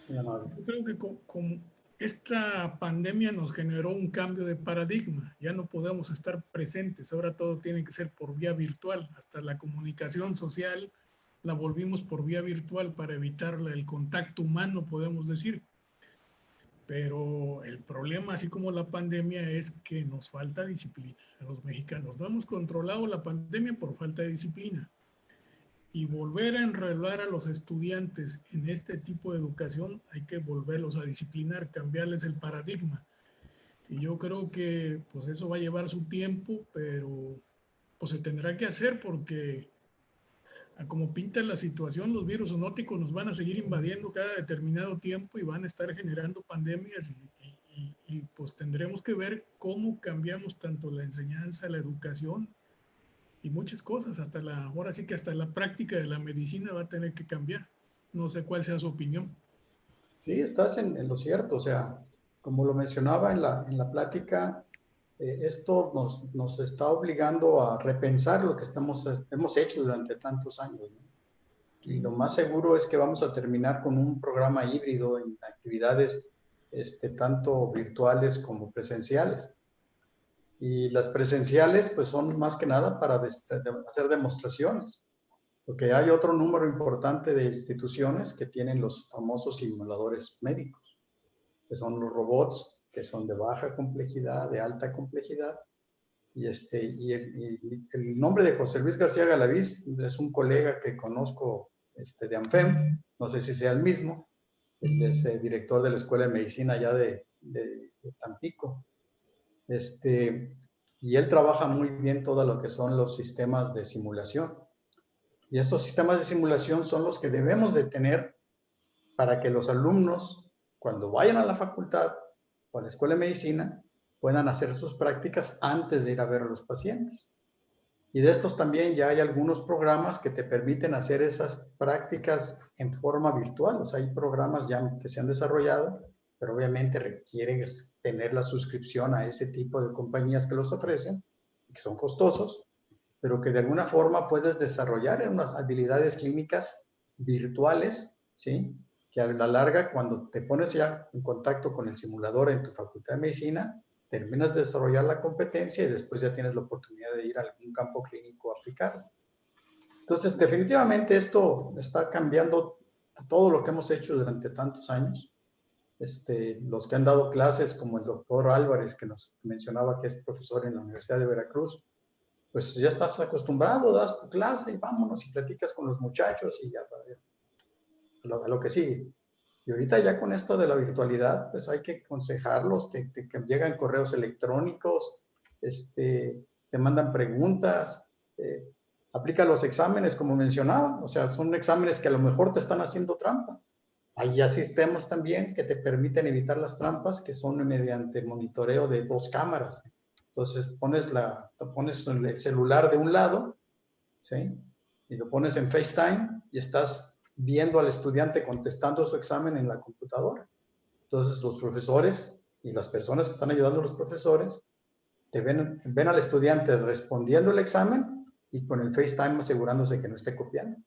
Yo creo que con esta pandemia nos generó un cambio de paradigma. Ya no podemos estar presentes, ahora todo tiene que ser por vía virtual. Hasta la comunicación social la volvimos por vía virtual para evitar el contacto humano, podemos decir. Pero el problema, así como la pandemia, es que nos falta disciplina. A los mexicanos no hemos controlado la pandemia por falta de disciplina. Y volver a enrolar a los estudiantes en este tipo de educación, hay que volverlos a disciplinar, cambiarles el paradigma. Y yo creo que pues eso va a llevar su tiempo, pero pues se tendrá que hacer porque como pinta la situación, los virus zoonóticos nos van a seguir invadiendo cada determinado tiempo y van a estar generando pandemias y pues tendremos que ver cómo cambiamos tanto la enseñanza, la educación y muchas cosas. Ahora sí que hasta la práctica de la medicina va a tener que cambiar. No sé cuál sea su opinión. Sí, estás en lo cierto. O sea, como lo mencionaba en la plática, esto nos está obligando a repensar lo que hemos hecho durante tantos años, ¿no? Y lo más seguro es que vamos a terminar con un programa híbrido en actividades tanto virtuales como presenciales. Y las presenciales pues son más que nada para hacer demostraciones, porque hay otro número importante de instituciones que tienen los famosos simuladores médicos, que son los robots, que son de baja complejidad, de alta complejidad. Y el nombre de José Luis García Galaviz es un colega que conozco de ANFEM, no sé si sea el mismo. Él es director de la Escuela de Medicina allá de Tampico. Y él trabaja muy bien todo lo que son los sistemas de simulación. Y estos sistemas de simulación son los que debemos de tener para que los alumnos, cuando vayan a la facultad o a la escuela de medicina, puedan hacer sus prácticas antes de ir a ver a los pacientes. Y de estos también ya hay algunos programas que te permiten hacer esas prácticas en forma virtual. O sea, hay programas ya que se han desarrollado, pero obviamente requieren tener la suscripción a ese tipo de compañías que los ofrecen, que son costosos, pero que de alguna forma puedes desarrollar unas habilidades clínicas virtuales, ¿sí? Que a la larga, cuando te pones ya en contacto con el simulador en tu facultad de medicina, terminas de desarrollar la competencia y después ya tienes la oportunidad de ir a algún campo clínico a aplicarlo. Entonces, definitivamente esto está cambiando todo lo que hemos hecho durante tantos años. Los que han dado clases, como el doctor Álvarez, que nos mencionaba que es profesor en la Universidad de Veracruz, pues ya estás acostumbrado, das tu clase y vámonos y platicas con los muchachos y ya a lo que sigue. Y ahorita ya con esto de la virtualidad, pues hay que aconsejarlos, te llegan correos electrónicos, te mandan preguntas, aplica los exámenes como mencionaba, o sea, son exámenes que a lo mejor te están haciendo trampa. Hay ya sistemas también que te permiten evitar las trampas, que son mediante monitoreo de 2 cámaras. Entonces pones el celular de un lado, ¿sí? Y lo pones en FaceTime y estás viendo al estudiante contestando su examen en la computadora. Entonces los profesores y las personas que están ayudando a los profesores te ven al estudiante respondiendo el examen y con el FaceTime asegurándose que no esté copiando.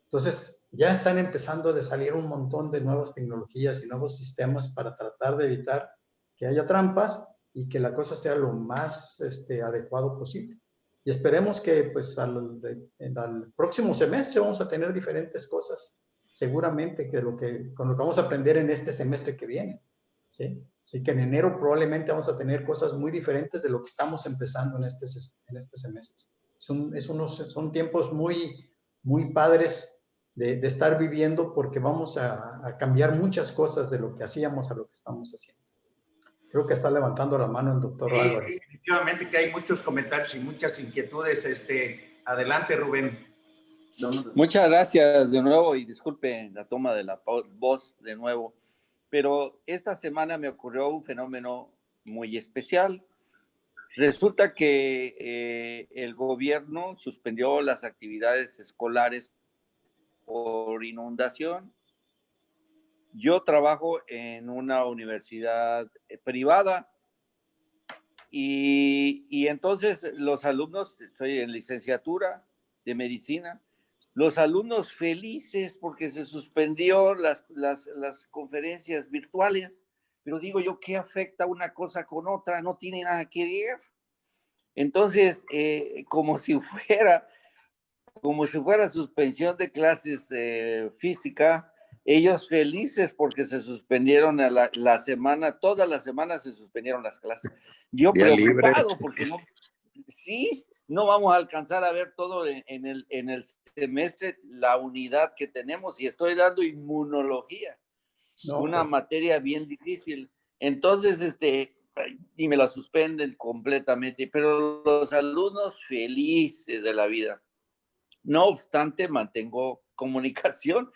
Entonces ya están empezando a salir un montón de nuevas tecnologías y nuevos sistemas para tratar de evitar que haya trampas y que la cosa sea lo más adecuado posible. Y esperemos que pues al próximo semestre vamos a tener diferentes cosas, seguramente con lo que vamos a aprender en este semestre que viene, ¿sí? Así que en enero probablemente vamos a tener cosas muy diferentes de lo que estamos empezando en este semestre. Son tiempos muy, muy padres de estar viviendo porque vamos a cambiar muchas cosas de lo que hacíamos a lo que estamos haciendo. Creo que está levantando la mano el doctor Álvarez. Definitivamente que hay muchos comentarios y muchas inquietudes. Adelante, Rubén. Muchas gracias de nuevo y disculpen la toma de la voz de nuevo, pero esta semana me ocurrió un fenómeno muy especial. Resulta que el gobierno suspendió las actividades escolares por inundación. Yo trabajo en una universidad privada y entonces los alumnos, estoy en licenciatura de medicina, los alumnos felices porque se suspendió las conferencias virtuales, pero digo yo, ¿qué afecta una cosa con otra? No tiene nada que ver. Entonces, como si fuera suspensión de clases física, ellos felices porque se suspendieron la semana, toda la semana se suspendieron las clases. Yo preocupado porque no vamos a alcanzar a ver todo en el semestre, la unidad que tenemos, y estoy dando inmunología, una materia bien difícil. Entonces, y me la suspenden completamente, pero los alumnos felices de la vida. No obstante, mantengo comunicación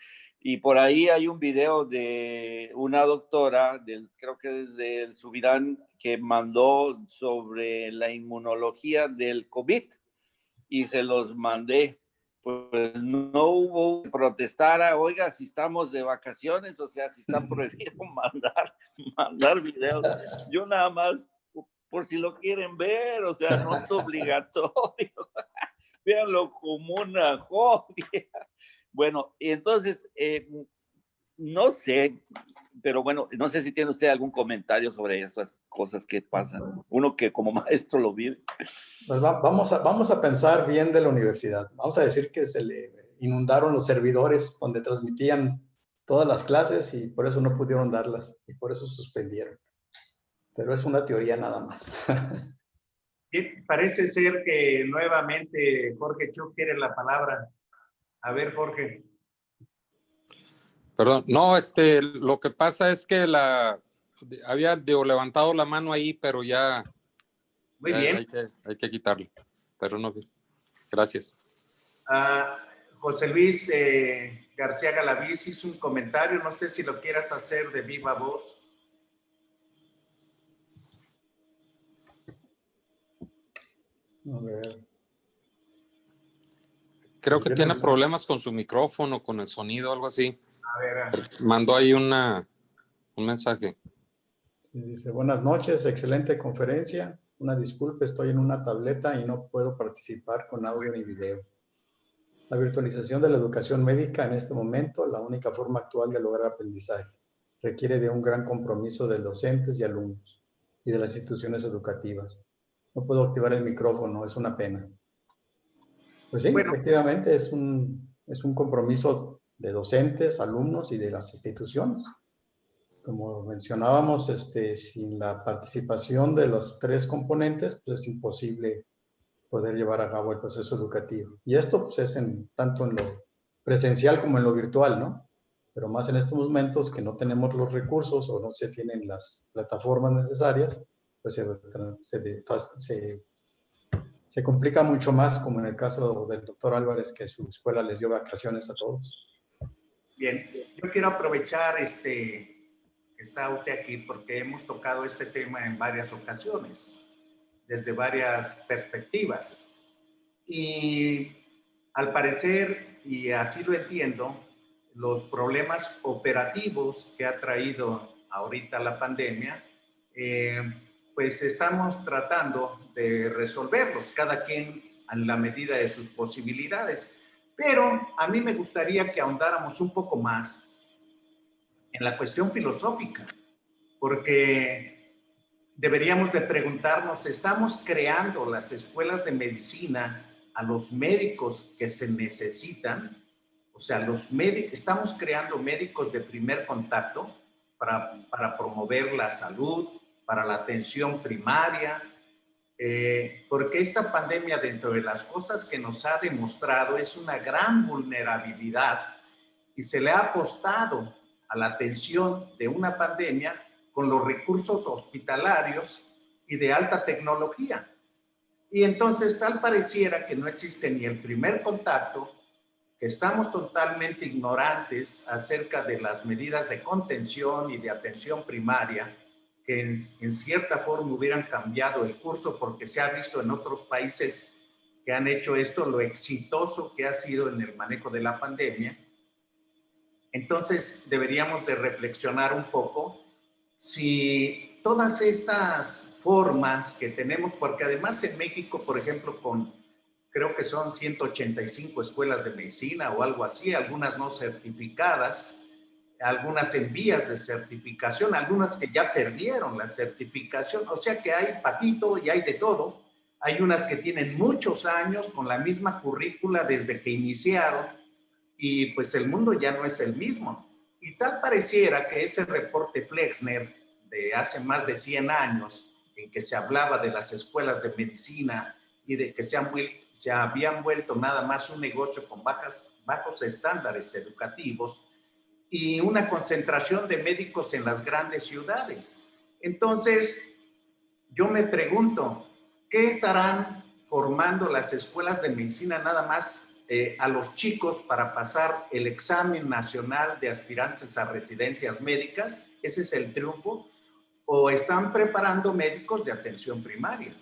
y por ahí hay un video de una doctora, creo que desde el Subirán, que mandó sobre la inmunología del COVID y se los mandé. Pues no hubo protestar, oiga, si estamos de vacaciones, o sea, si está prohibido mandar videos. Yo nada más, por si lo quieren ver, o sea, no es obligatorio. Véanlo como una hobby. Bueno, y entonces, no sé, pero bueno, no sé si tiene usted algún comentario sobre esas cosas que pasan. Uno que como maestro lo vive. Pues vamos a pensar bien de la universidad. Vamos a decir que se le inundaron los servidores donde transmitían todas las clases y por eso no pudieron darlas y por eso suspendieron. Pero es una teoría nada más. Parece ser que nuevamente Jorge Chu quiere la palabra. A ver, Jorge. Perdón, no, lo que pasa es que había levantado la mano ahí, pero ya Muy bien. Hay que quitarlo, pero no. Gracias. José Luis García Galaviz hizo un comentario, no sé si lo quieras hacer de viva voz. A ver. Creo que tiene problemas con su micrófono, con el sonido, algo así. A ver. Mandó ahí un mensaje. Sí, dice, buenas noches, excelente conferencia. Una disculpa, estoy en una tableta y no puedo participar con audio ni video. La virtualización de la educación médica en este momento, la única forma actual de lograr aprendizaje, requiere de un gran compromiso de docentes y alumnos y de las instituciones educativas. No puedo activar el micrófono, es una pena. Pues sí, bueno, efectivamente es un compromiso de docentes, alumnos y de las instituciones. Como mencionábamos, sin la participación de los tres componentes, pues es imposible poder llevar a cabo el proceso educativo. Y esto pues, es tanto en lo presencial como en lo virtual, ¿no? Pero más en estos momentos que no tenemos los recursos o no se tienen las plataformas necesarias, pues se complica mucho más, como en el caso del doctor Álvarez, que su escuela les dio vacaciones a todos. Bien, yo quiero aprovechar que está usted aquí porque hemos tocado este tema en varias ocasiones, desde varias perspectivas. Y al parecer, y así lo entiendo, los problemas operativos que ha traído ahorita la pandemia, pues estamos tratando de resolverlos, cada quien a la medida de sus posibilidades. Pero a mí me gustaría que ahondáramos un poco más en la cuestión filosófica, porque deberíamos de preguntarnos, ¿estamos creando las escuelas de medicina a los médicos que se necesitan? O sea, estamos creando médicos de primer contacto para promover la salud, para la atención primaria, porque esta pandemia, dentro de las cosas que nos ha demostrado, es una gran vulnerabilidad y se le ha apostado a la atención de una pandemia con los recursos hospitalarios y de alta tecnología. Y entonces tal pareciera que no existe ni el primer contacto, que estamos totalmente ignorantes acerca de las medidas de contención y de atención primaria, que en cierta forma hubieran cambiado el curso, porque se ha visto en otros países que han hecho esto, lo exitoso que ha sido en el manejo de la pandemia. Entonces deberíamos de reflexionar un poco si todas estas formas que tenemos, porque además en México, por ejemplo, creo que son 185 escuelas de medicina o algo así, algunas no certificadas, algunas en vías de certificación, algunas que ya perdieron la certificación, o sea que hay patito y hay de todo. Hay unas que tienen muchos años con la misma currícula desde que iniciaron y pues el mundo ya no es el mismo. Y tal pareciera que ese reporte Flexner de hace más de 100 años, en que se hablaba de las escuelas de medicina y de que se habían vuelto nada más un negocio con bajos estándares educativos y una concentración de médicos en las grandes ciudades. Entonces, yo me pregunto, ¿qué estarán formando las escuelas de medicina nada más a los chicos para pasar el examen nacional de aspirantes a residencias médicas? ¿Ese es el triunfo? ¿O están preparando médicos de atención primaria?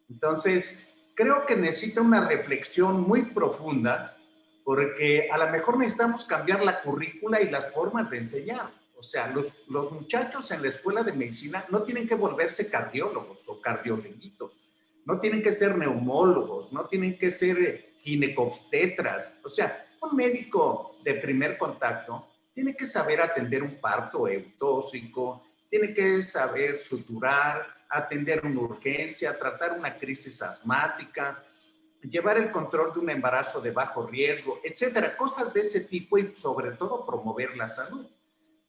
Entonces, creo que necesita una reflexión muy profunda, porque a lo mejor necesitamos cambiar la currícula y las formas de enseñar. O sea, los muchachos en la escuela de medicina no tienen que volverse cardiólogos o cardiologitos, no tienen que ser neumólogos, no tienen que ser ginecobstetras. O sea, un médico de primer contacto tiene que saber atender un parto eutóxico, tiene que saber suturar, atender una urgencia, tratar una crisis asmática, llevar el control de un embarazo de bajo riesgo, etcétera, cosas de ese tipo y sobre todo promover la salud.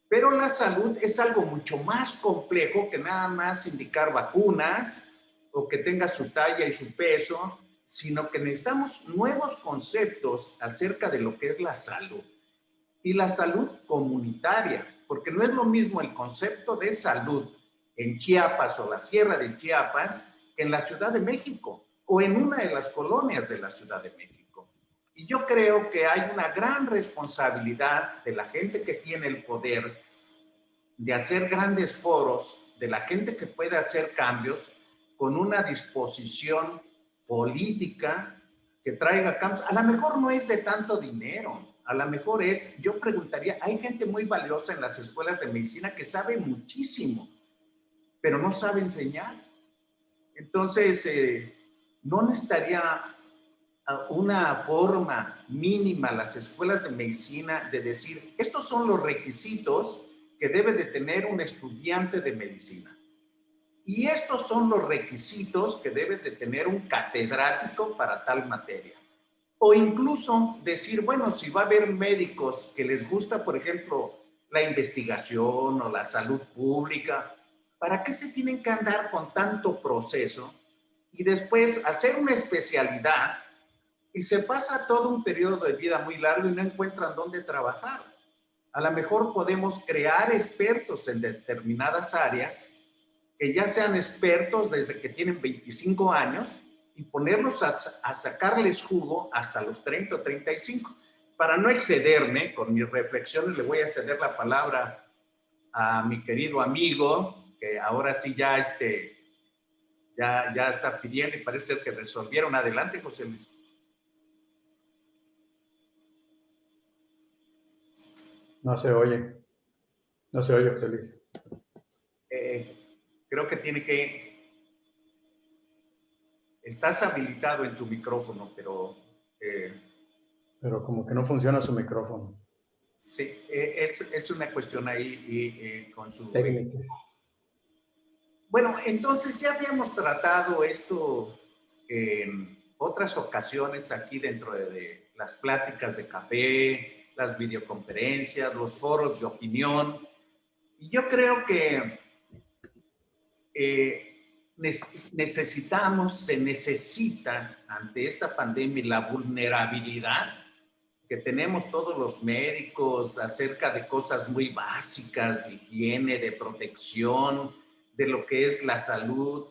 Pero la salud es algo mucho más complejo que nada más indicar vacunas o que tenga su talla y su peso, sino que necesitamos nuevos conceptos acerca de lo que es la salud y la salud comunitaria, porque no es lo mismo el concepto de salud en Chiapas o la Sierra de Chiapas que en la Ciudad de México o en una de las colonias de la Ciudad de México. Y yo creo que hay una gran responsabilidad de la gente que tiene el poder de hacer grandes foros, de la gente que puede hacer cambios con una disposición política que traiga cambios. A lo mejor no es de tanto dinero, a lo mejor es, yo preguntaría, hay gente muy valiosa en las escuelas de medicina que sabe muchísimo, pero no sabe enseñar. Entonces, no necesitaría una forma mínima las escuelas de medicina de decir, estos son los requisitos que debe de tener un estudiante de medicina. Y estos son los requisitos que debe de tener un catedrático para tal materia. O incluso decir, bueno, si va a haber médicos que les gusta, por ejemplo, la investigación o la salud pública, ¿para qué se tienen que andar con tanto proceso y después hacer una especialidad y se pasa todo un periodo de vida muy largo y no encuentran dónde trabajar? A lo mejor podemos crear expertos en determinadas áreas que ya sean expertos desde que tienen 25 años y ponerlos a sacarles jugo hasta los 30 o 35. Para no excederme con mis reflexiones, le voy a ceder la palabra a mi querido amigo, que ahora sí ya, ya está pidiendo y parece ser que resolvieron. Adelante, José Luis. No se oye. No se oye, José Luis. Creo que tiene que... Estás habilitado en tu micrófono, pero... Pero como que no funciona su micrófono. Sí, es una cuestión ahí con su... Técnica. Bueno, entonces ya habíamos tratado esto en otras ocasiones aquí dentro de las pláticas de café, las videoconferencias, los foros de opinión. Y yo creo que se necesita ante esta pandemia la vulnerabilidad que tenemos todos los médicos acerca de cosas muy básicas, de higiene, de protección, de lo que es la salud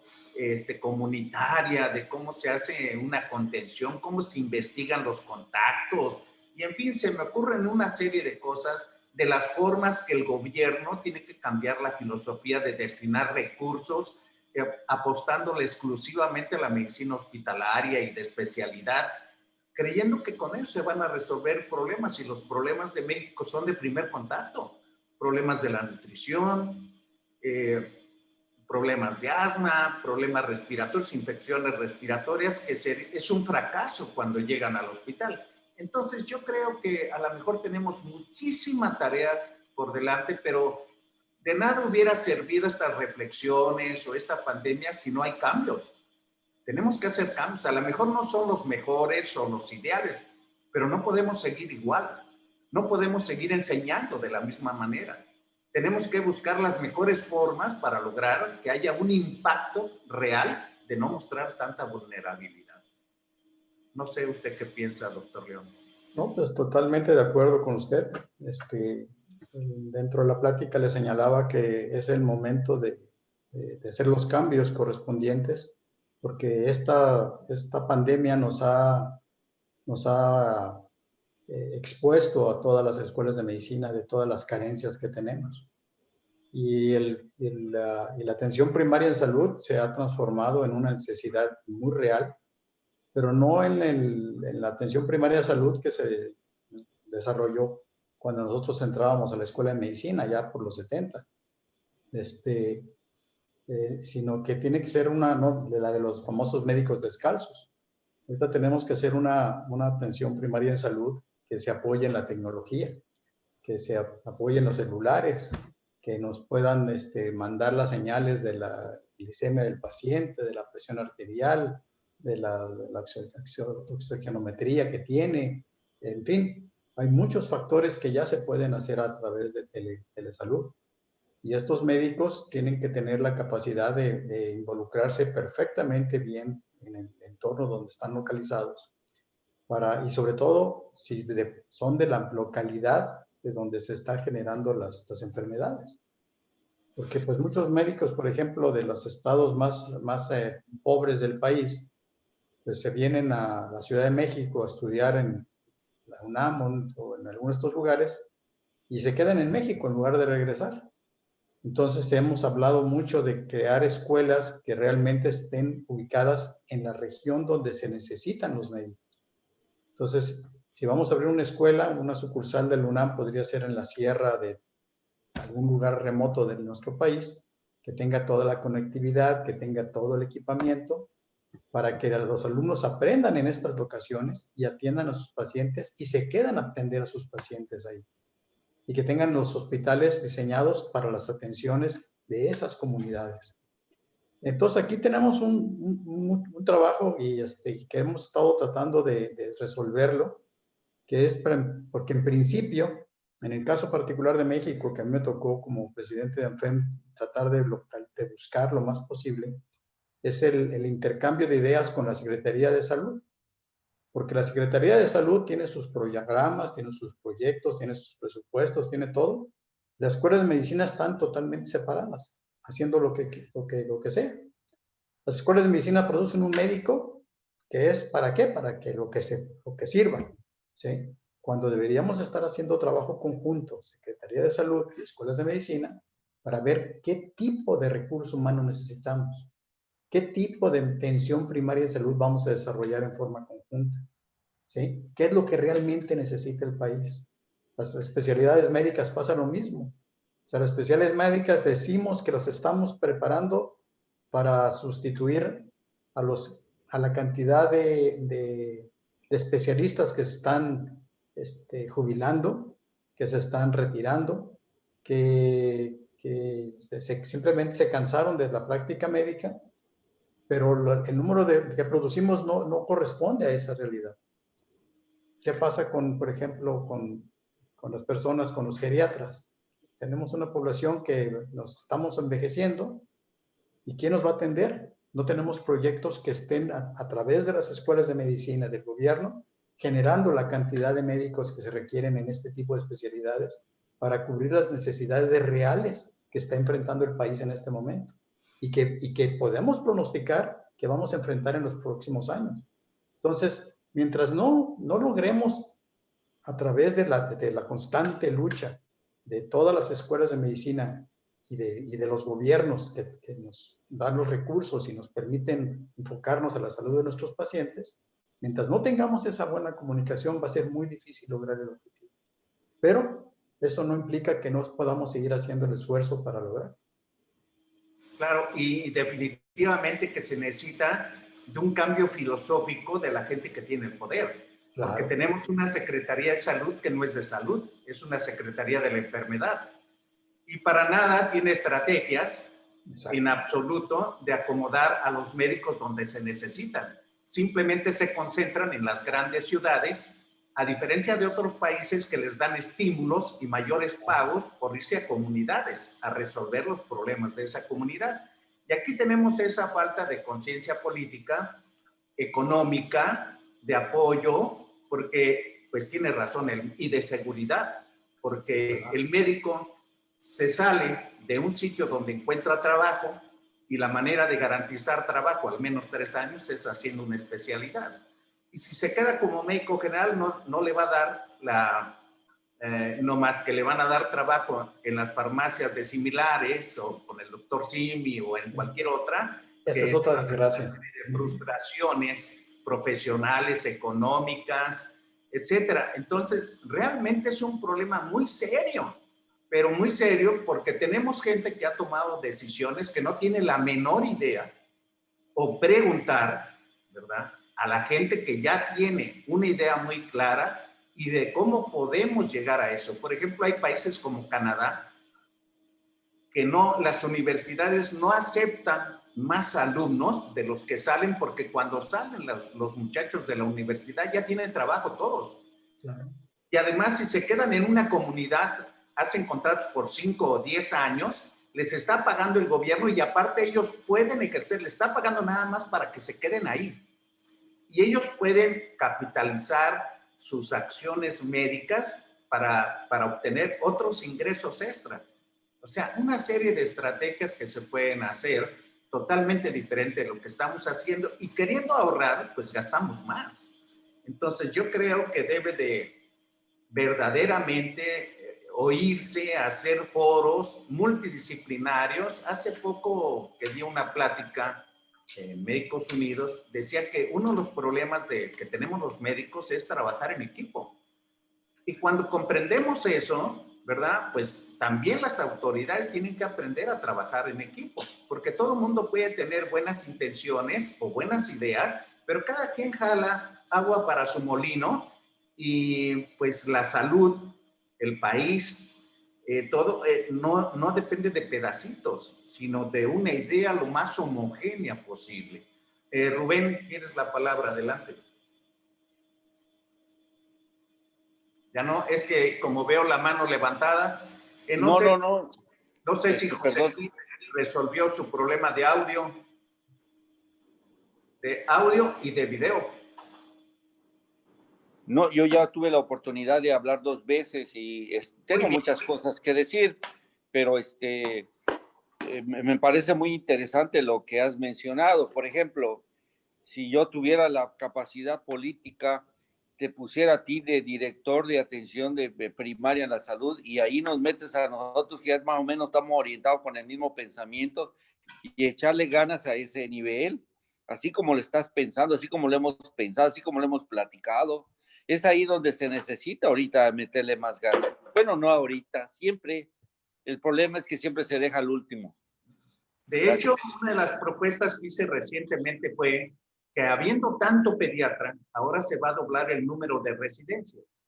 comunitaria, de cómo se hace una contención, cómo se investigan los contactos, y en fin, se me ocurren una serie de cosas de las formas que el gobierno tiene que cambiar la filosofía de destinar recursos apostándole exclusivamente a la medicina hospitalaria y de especialidad, creyendo que con eso se van a resolver problemas, y los problemas de México son de primer contacto, problemas de la nutrición, problemas de asma, problemas respiratorios, infecciones respiratorias, que es un fracaso cuando llegan al hospital. Entonces yo creo que a lo mejor tenemos muchísima tarea por delante, pero de nada hubiera servido estas reflexiones o esta pandemia si no hay cambios. Tenemos que hacer cambios. A lo mejor no son los mejores o los ideales, pero no podemos seguir igual. No podemos seguir enseñando de la misma manera. Tenemos que buscar las mejores formas para lograr que haya un impacto real de no mostrar tanta vulnerabilidad. No sé usted qué piensa, doctor León. No, pues totalmente de acuerdo con usted. Dentro de la plática le señalaba que es el momento de hacer los cambios correspondientes, porque esta pandemia nos ha expuesto a todas las escuelas de medicina de todas las carencias que tenemos. Y la atención primaria en salud se ha transformado en una necesidad muy real, pero no en la atención primaria de salud que se desarrolló cuando nosotros entrábamos a la escuela de medicina, ya por los 70, sino que tiene que ser no, la de los famosos médicos descalzos. Ahorita tenemos que hacer una atención primaria en salud que se apoye en la tecnología, que se apoye en los celulares, que nos puedan mandar las señales de la glicemia del paciente, de la presión arterial, de la oxigenometría que tiene, en fin. Hay muchos factores que ya se pueden hacer a través de telesalud. Y estos médicos tienen que tener la capacidad de involucrarse perfectamente bien en el entorno donde están localizados. Y sobre todo, si son de la localidad de donde se están generando las enfermedades. Porque pues muchos médicos, por ejemplo, de los estados más pobres del país, pues se vienen a la Ciudad de México a estudiar en la UNAM o en algunos de estos lugares y se quedan en México en lugar de regresar. Entonces hemos hablado mucho de crear escuelas que realmente estén ubicadas en la región donde se necesitan los médicos. Entonces, si vamos a abrir una escuela, una sucursal del UNAM podría ser en la sierra de algún lugar remoto de nuestro país, que tenga toda la conectividad, que tenga todo el equipamiento, para que los alumnos aprendan en estas locaciones y atiendan a sus pacientes y se quedan a atender a sus pacientes ahí. Y que tengan los hospitales diseñados para las atenciones de esas comunidades. Entonces aquí tenemos un trabajo y que hemos estado tratando de resolverlo, que es porque en principio, en el caso particular de México, que a mí me tocó como presidente de ANFEM tratar de buscar lo más posible, es el intercambio de ideas con la Secretaría de Salud. Porque la Secretaría de Salud tiene sus programas, tiene sus proyectos, tiene sus presupuestos, tiene todo. Las escuelas de medicina están totalmente separadas, haciendo lo que sea. Las escuelas de medicina producen un médico que es ¿para qué? Para que lo que sirva, ¿sí? Cuando deberíamos estar haciendo trabajo conjunto, Secretaría de Salud y escuelas de medicina, para ver qué tipo de recurso humano necesitamos, qué tipo de atención primaria de salud vamos a desarrollar en forma conjunta, ¿sí? ¿Qué es lo que realmente necesita el país? Las especialidades médicas pasa lo mismo. O sea, las especialidades médicas decimos que las estamos preparando para sustituir a la cantidad de especialistas que se están jubilando, que se están retirando, que simplemente se cansaron de la práctica médica, pero el número que producimos no corresponde a esa realidad. ¿Qué pasa por ejemplo, con las personas, con los geriatras? Tenemos una población que nos estamos envejeciendo. ¿Y quién nos va a atender? No tenemos proyectos que estén a través de las escuelas de medicina del gobierno generando la cantidad de médicos que se requieren en este tipo de especialidades para cubrir las necesidades reales que está enfrentando el país en este momento y que podemos pronosticar que vamos a enfrentar en los próximos años. Entonces, mientras no logremos a través de la constante lucha de todas las escuelas de medicina y de los gobiernos que nos dan los recursos y nos permiten enfocarnos a la salud de nuestros pacientes, mientras no tengamos esa buena comunicación va a ser muy difícil lograr el objetivo. Pero eso no implica que no podamos seguir haciendo el esfuerzo para lograr. Claro, y definitivamente que se necesita de un cambio filosófico de la gente que tiene el poder. Claro. Porque tenemos una Secretaría de Salud que no es de salud, es una Secretaría de la Enfermedad. Y para nada tiene estrategias, exacto, en absoluto de acomodar a los médicos donde se necesitan. Simplemente se concentran en las grandes ciudades, a diferencia de otros países que les dan estímulos y mayores pagos por irse a comunidades a resolver los problemas de esa comunidad. Y aquí tenemos esa falta de conciencia política, económica, de apoyo, porque pues tiene razón, y de seguridad, porque el médico se sale de un sitio donde encuentra trabajo y la manera de garantizar trabajo, al menos 3 años, es haciendo una especialidad. Y si se queda como médico general, no le va a dar no más que le van a dar trabajo en las farmacias de similares o con el doctor Simi o en cualquier otra. Esa es otra desgracia. De frustraciones profesionales, económicas, etcétera. Entonces, realmente es un problema muy serio, pero muy serio porque tenemos gente que ha tomado decisiones que no tiene la menor idea o preguntar, ¿verdad?, a la gente que ya tiene una idea muy clara y de cómo podemos llegar a eso. Por ejemplo, hay países como Canadá que las universidades no aceptan más alumnos de los que salen, porque cuando salen los muchachos de la universidad ya tienen trabajo todos. Claro. Y además, si se quedan en una comunidad, hacen contratos por 5 o 10 años, les está pagando el gobierno y aparte ellos pueden ejercer, les está pagando nada más para que se queden ahí. Y ellos pueden capitalizar sus acciones médicas para obtener otros ingresos extra. O sea, una serie de estrategias que se pueden hacer totalmente diferente de lo que estamos haciendo y queriendo ahorrar, pues gastamos más. Entonces yo creo que debe de verdaderamente oírse, hacer foros multidisciplinarios. Hace poco que di una plática en Médicos Unidos, decía que uno de los problemas que tenemos los médicos es trabajar en equipo. Y cuando comprendemos eso, ¿verdad? Pues también las autoridades tienen que aprender a trabajar en equipo, porque todo el mundo puede tener buenas intenciones o buenas ideas, pero cada quien jala agua para su molino y pues la salud, el país, no depende de pedacitos, sino de una idea lo más homogénea posible. Rubén, tienes la palabra, adelante. Ya no, es que como veo la mano levantada, no sé si José Luis resolvió su problema de audio y de video. No, yo ya tuve la oportunidad de hablar 2 veces y tengo muchas cosas que decir, pero me parece muy interesante lo que has mencionado. Por ejemplo, si yo tuviera la capacidad política, te pusiera a ti de director de atención de primaria en la salud y ahí nos metes a nosotros que ya más o menos estamos orientados con el mismo pensamiento y echarle ganas a ese nivel, así como lo estás pensando, así como lo hemos pensado, así como lo hemos platicado. Es ahí donde se necesita ahorita meterle más ganas. Bueno, no ahorita, siempre. El problema es que siempre se deja al último. De hecho, una de las propuestas que hice recientemente fue que habiendo tanto pediatra, ahora se va a doblar el número de residencias.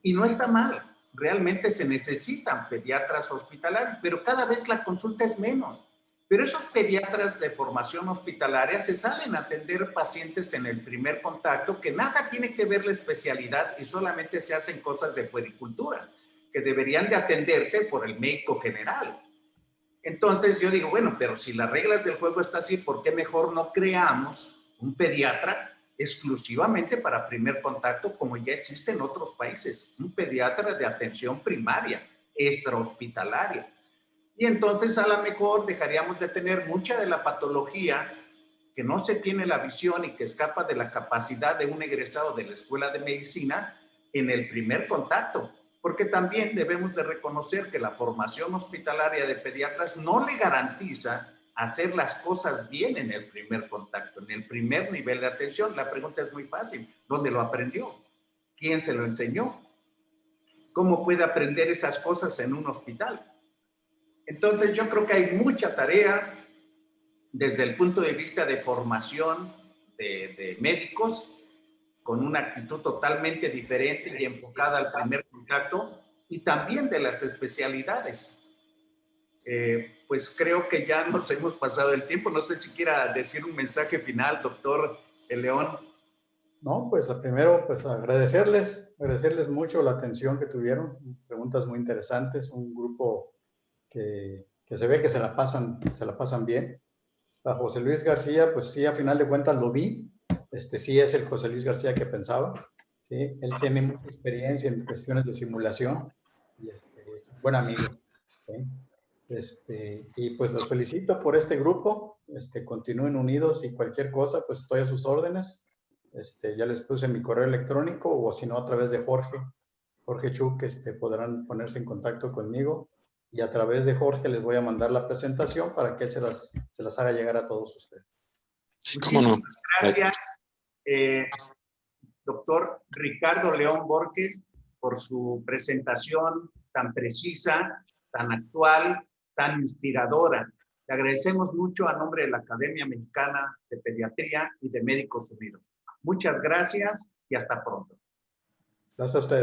Y no está mal, realmente se necesitan pediatras hospitalarios, pero cada vez la consulta es menos. Pero esos pediatras de formación hospitalaria se salen a atender pacientes en el primer contacto que nada tiene que ver la especialidad y solamente se hacen cosas de puericultura, que deberían de atenderse por el médico general. Entonces yo digo, bueno, pero si las reglas del juego están así, ¿por qué mejor no creamos un pediatra exclusivamente para primer contacto como ya existe en otros países? Un pediatra de atención primaria, extrahospitalaria. Y entonces a lo mejor dejaríamos de tener mucha de la patología que no se tiene la visión y que escapa de la capacidad de un egresado de la escuela de medicina en el primer contacto. Porque también debemos de reconocer que la formación hospitalaria de pediatras no le garantiza hacer las cosas bien en el primer contacto, en el primer nivel de atención. La pregunta es muy fácil. ¿Dónde lo aprendió? ¿Quién se lo enseñó? ¿Cómo puede aprender esas cosas en un hospital? Entonces yo creo que hay mucha tarea desde el punto de vista de formación de médicos, con una actitud totalmente diferente y enfocada al primer contacto, y también de las especialidades. Pues creo que ya nos hemos pasado el tiempo. No sé si quiera decir un mensaje final, doctor León. No, pues primero, pues agradecerles mucho la atención que tuvieron, preguntas muy interesantes, un grupo que se ve que se la pasan bien. A José Luis García, pues sí, a final de cuentas lo vi, sí es el José Luis García que pensaba, ¿sí? Él tiene mucha experiencia en cuestiones de simulación y es un buen amigo, ¿sí? Y pues los felicito por este grupo, continúen unidos y cualquier cosa, pues estoy a sus órdenes. Ya les puse mi correo electrónico o si no a través de Jorge Chuk, podrán ponerse en contacto conmigo y a través de Jorge les voy a mandar la presentación para que él se las haga llegar a todos ustedes. ¿Cómo no? Muchísimas gracias, doctor Ricardo León Borges, por su presentación tan precisa, tan actual, tan inspiradora. Le agradecemos mucho a nombre de la Academia Mexicana de Pediatría y de Médicos Unidos. Muchas gracias y hasta pronto. Gracias a ustedes.